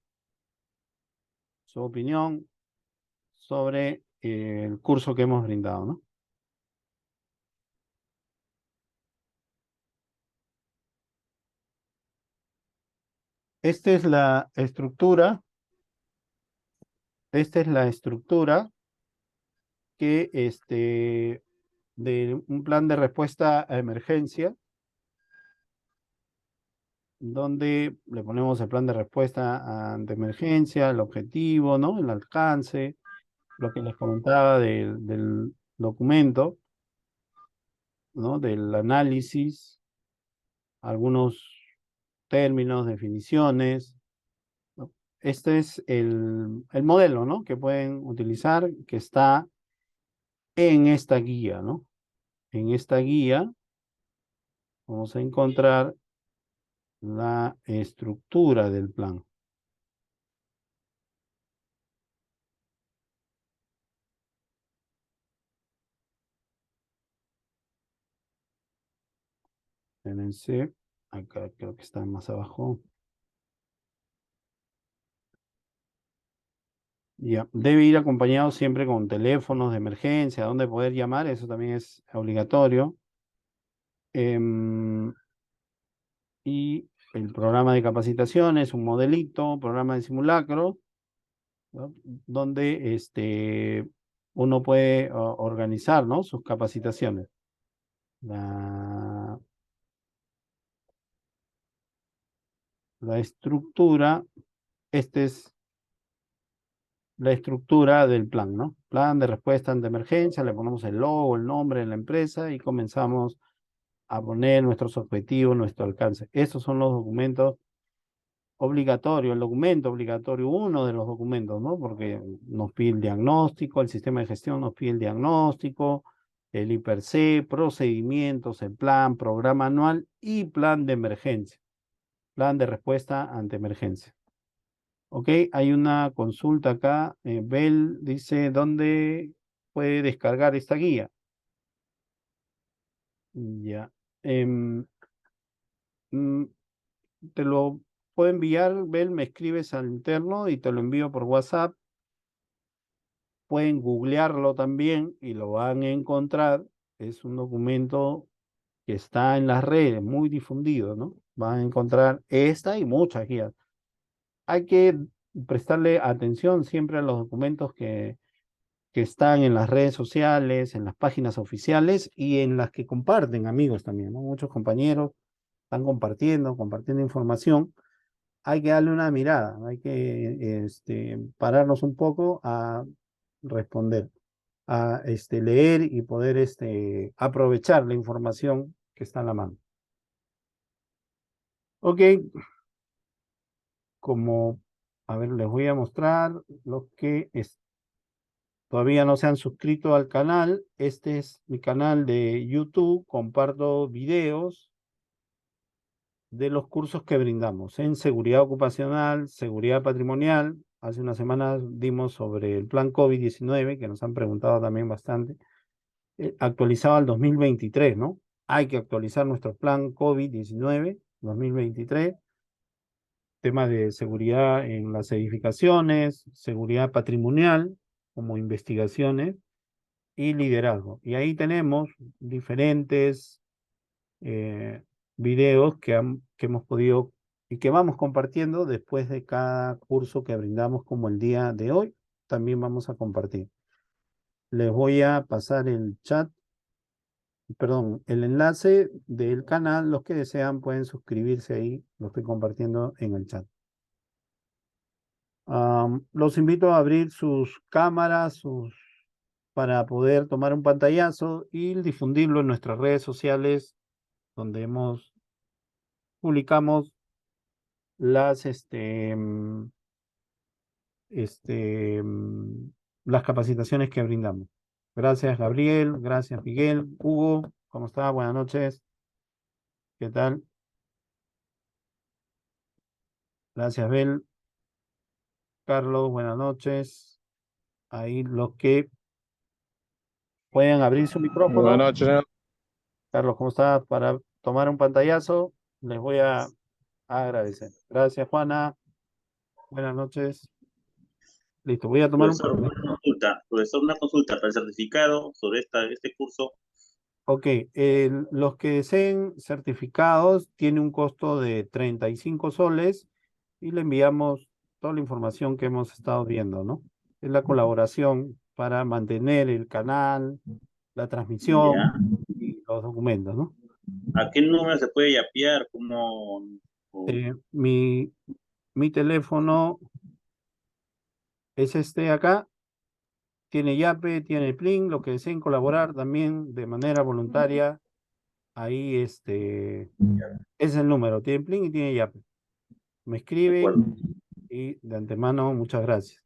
su opinión sobre el curso que hemos brindado, ¿no? Esta es la estructura que de un plan de respuesta a emergencia, donde le ponemos el plan de respuesta ante emergencia, el objetivo, ¿no? El alcance, lo que les comentaba del documento, ¿no? Del análisis, algunos términos, definiciones, ¿no? Este es el modelo, ¿no? Que pueden utilizar, que está en esta guía, ¿no? En esta guía vamos a encontrar la estructura del plan. Espérense, acá creo que está más abajo. Ya, debe ir acompañado siempre con teléfonos de emergencia, donde poder llamar, eso también es obligatorio. Y el programa de capacitación es un modelito, programa de simulacro, ¿no? Donde uno puede organizar, ¿no? Sus capacitaciones. La, la estructura, esta es la estructura del plan, ¿no? Plan de respuesta ante emergencia, le ponemos el logo, el nombre de la empresa y comenzamos a poner nuestros objetivos, nuestro alcance. Estos son los documentos obligatorios, el documento obligatorio, uno de los documentos, ¿no? Porque nos pide el diagnóstico, el sistema de gestión nos pide el diagnóstico, el IPRC, procedimientos, el plan, programa anual y plan de emergencia, plan de respuesta ante emergencia. Ok, hay una consulta acá. Bell dice, ¿dónde puede descargar esta guía? Ya. em, mm, te lo puedo enviar, Bel, me escribes al interno y te lo envío por WhatsApp. Pueden googlearlo también y lo van a encontrar. Es un documento que está en las redes, muy difundido, ¿no? Van a encontrar esta y muchas guías. Hay que prestarle atención siempre a los documentos que están en las redes sociales, en las páginas oficiales y en las que comparten amigos también, ¿no? Muchos compañeros están compartiendo información. Hay que darle una mirada, hay que pararnos un poco a responder, a leer y poder aprovechar la información que está en la mano. Ok, como, a ver, les voy a mostrar los que todavía no se han suscrito al canal. Este es mi canal de YouTube, comparto videos de los cursos que brindamos en seguridad ocupacional, seguridad patrimonial. Hace unas semanas dimos sobre el plan COVID-19, que nos han preguntado también bastante, actualizado al 2023, ¿no? Hay que actualizar nuestro plan COVID-19 2023, temas de seguridad en las edificaciones, seguridad patrimonial, como investigaciones, y liderazgo. Y ahí tenemos diferentes videos que hemos podido y que vamos compartiendo después de cada curso que brindamos como el día de hoy. También vamos a compartir. Les voy a pasar el chat, perdón, el enlace del canal. Los que desean pueden suscribirse ahí. Lo estoy compartiendo en el chat. Los invito a abrir sus cámaras, para poder tomar un pantallazo y difundirlo en nuestras redes sociales, donde publicamos las, este, mm, las capacitaciones que brindamos. Gracias, Gabriel. Gracias, Miguel. Hugo, ¿cómo está? Buenas noches. ¿Qué tal? Gracias, Bel. Carlos, buenas noches. Ahí los que puedan abrir su Buenas micrófono. noches, señor. Carlos, ¿cómo está? Para tomar un pantallazo, les voy a agradecer. Gracias, Juana. Buenas noches. Listo, voy a tomar un Profesor, pantallazo. una consulta para el certificado sobre este curso. Ok, los que deseen certificados tiene un costo de 35 soles y le enviamos toda la información que hemos estado viendo, ¿no? Es la colaboración para mantener el canal, la transmisión ¿Ya? y los documentos, ¿no? ¿A qué número se puede yapear? O- Eh, mi, mi teléfono es este acá, tiene Yape, tiene Plin, lo que deseen colaborar también de manera voluntaria, ahí es el número, tiene Plin y tiene Yape. Me ¿De acuerdo? escriben y de antemano muchas gracias.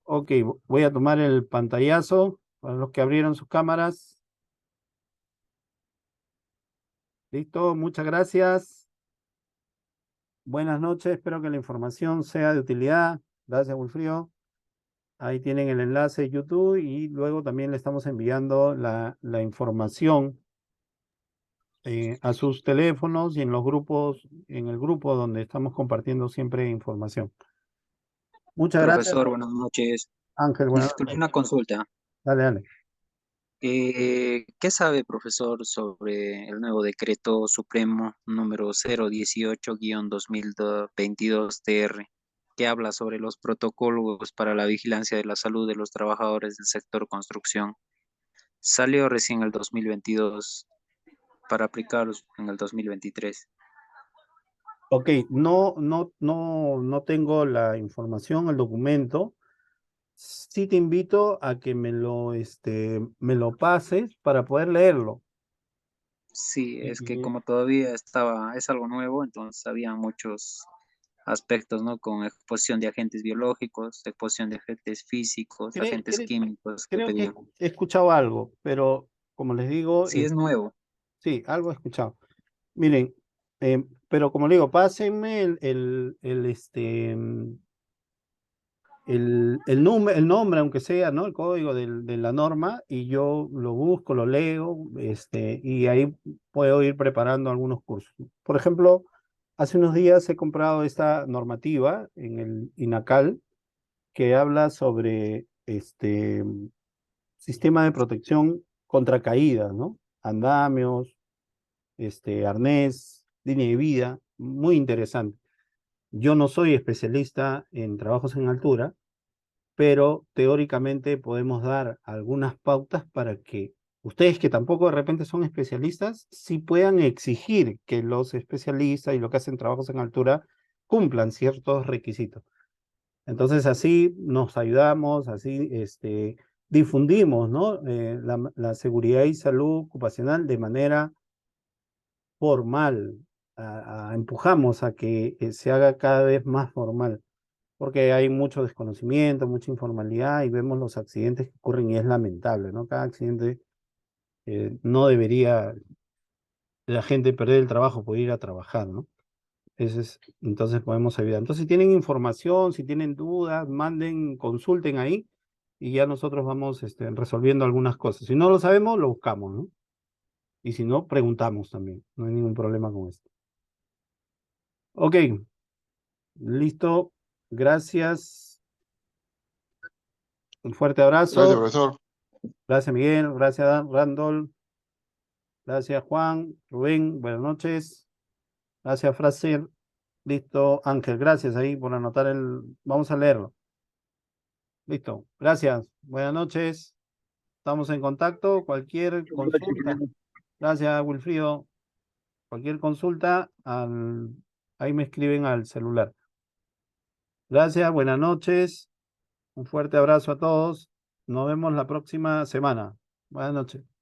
Ok, voy a tomar el pantallazo para los que abrieron sus cámaras. Listo, muchas gracias. Buenas noches, espero que la información sea de utilidad. Gracias, Wilfrido. Ahí tienen el enlace de YouTube y luego también le estamos enviando la información a sus teléfonos y en los grupos, en el grupo donde estamos compartiendo siempre información. Muchas gracias, Profesor, buenas noches. Ángel. Buenas Disculpe noches. una consulta. Dale, dale. ¿Qué sabe, profesor, sobre el nuevo decreto supremo número 018-2022-TR, que habla sobre los protocolos para la vigilancia de la salud de los trabajadores del sector construcción? Salió recién el 2022 para aplicarlos en el 2023. Ok, no tengo la información, el documento. Sí te invito a que me lo pases para poder leerlo. Sí, es que Y como todavía es algo nuevo, entonces había muchos aspectos, ¿no? Con exposición de agentes biológicos, exposición de agentes físicos, agentes químicos que creo que pedían. he escuchado algo, pero como les digo, Sí, es nuevo. sí, algo he escuchado. Miren, pero como le digo, pásenme el nombre, aunque sea, ¿no? El código de la norma, y yo lo busco, lo leo, y ahí puedo ir preparando algunos cursos. Por ejemplo, Hace unos días he comprado esta normativa en el INACAL que habla sobre este sistema de protección contra caídas, ¿no? Andamios, arnés, línea de vida, muy interesante. Yo no soy especialista en trabajos en altura, pero teóricamente podemos dar algunas pautas para que ustedes que tampoco de repente son especialistas, sí puedan exigir que los especialistas y los que hacen trabajos en altura cumplan ciertos requisitos. Entonces así nos ayudamos, así difundimos, ¿no? La seguridad y salud ocupacional de manera formal, empujamos a que se haga cada vez más formal, porque hay mucho desconocimiento, mucha informalidad y vemos los accidentes que ocurren y es lamentable, ¿no? Cada accidente no debería la gente perder el trabajo por ir a trabajar, ¿no? Entonces podemos ayudar. Entonces, si tienen información, si tienen dudas, manden, consulten ahí y ya nosotros vamos resolviendo algunas cosas. Si no lo sabemos, lo buscamos, ¿no? Y si no, preguntamos también. No hay ningún problema con esto. Ok, listo. Gracias. Un fuerte Gracias, abrazo. profesor. Gracias, Miguel. Gracias, Randall. Gracias, Juan. Rubén, buenas noches. Gracias, Fraser. Listo, Ángel. Gracias ahí por anotar Vamos a leerlo. Listo. Gracias. Buenas noches. Estamos en contacto. Cualquier consulta. Gracias, Wilfrido. Cualquier consulta, ahí me escriben al celular. Gracias, buenas noches. Un fuerte abrazo a todos. Nos vemos la próxima semana. Buenas noches.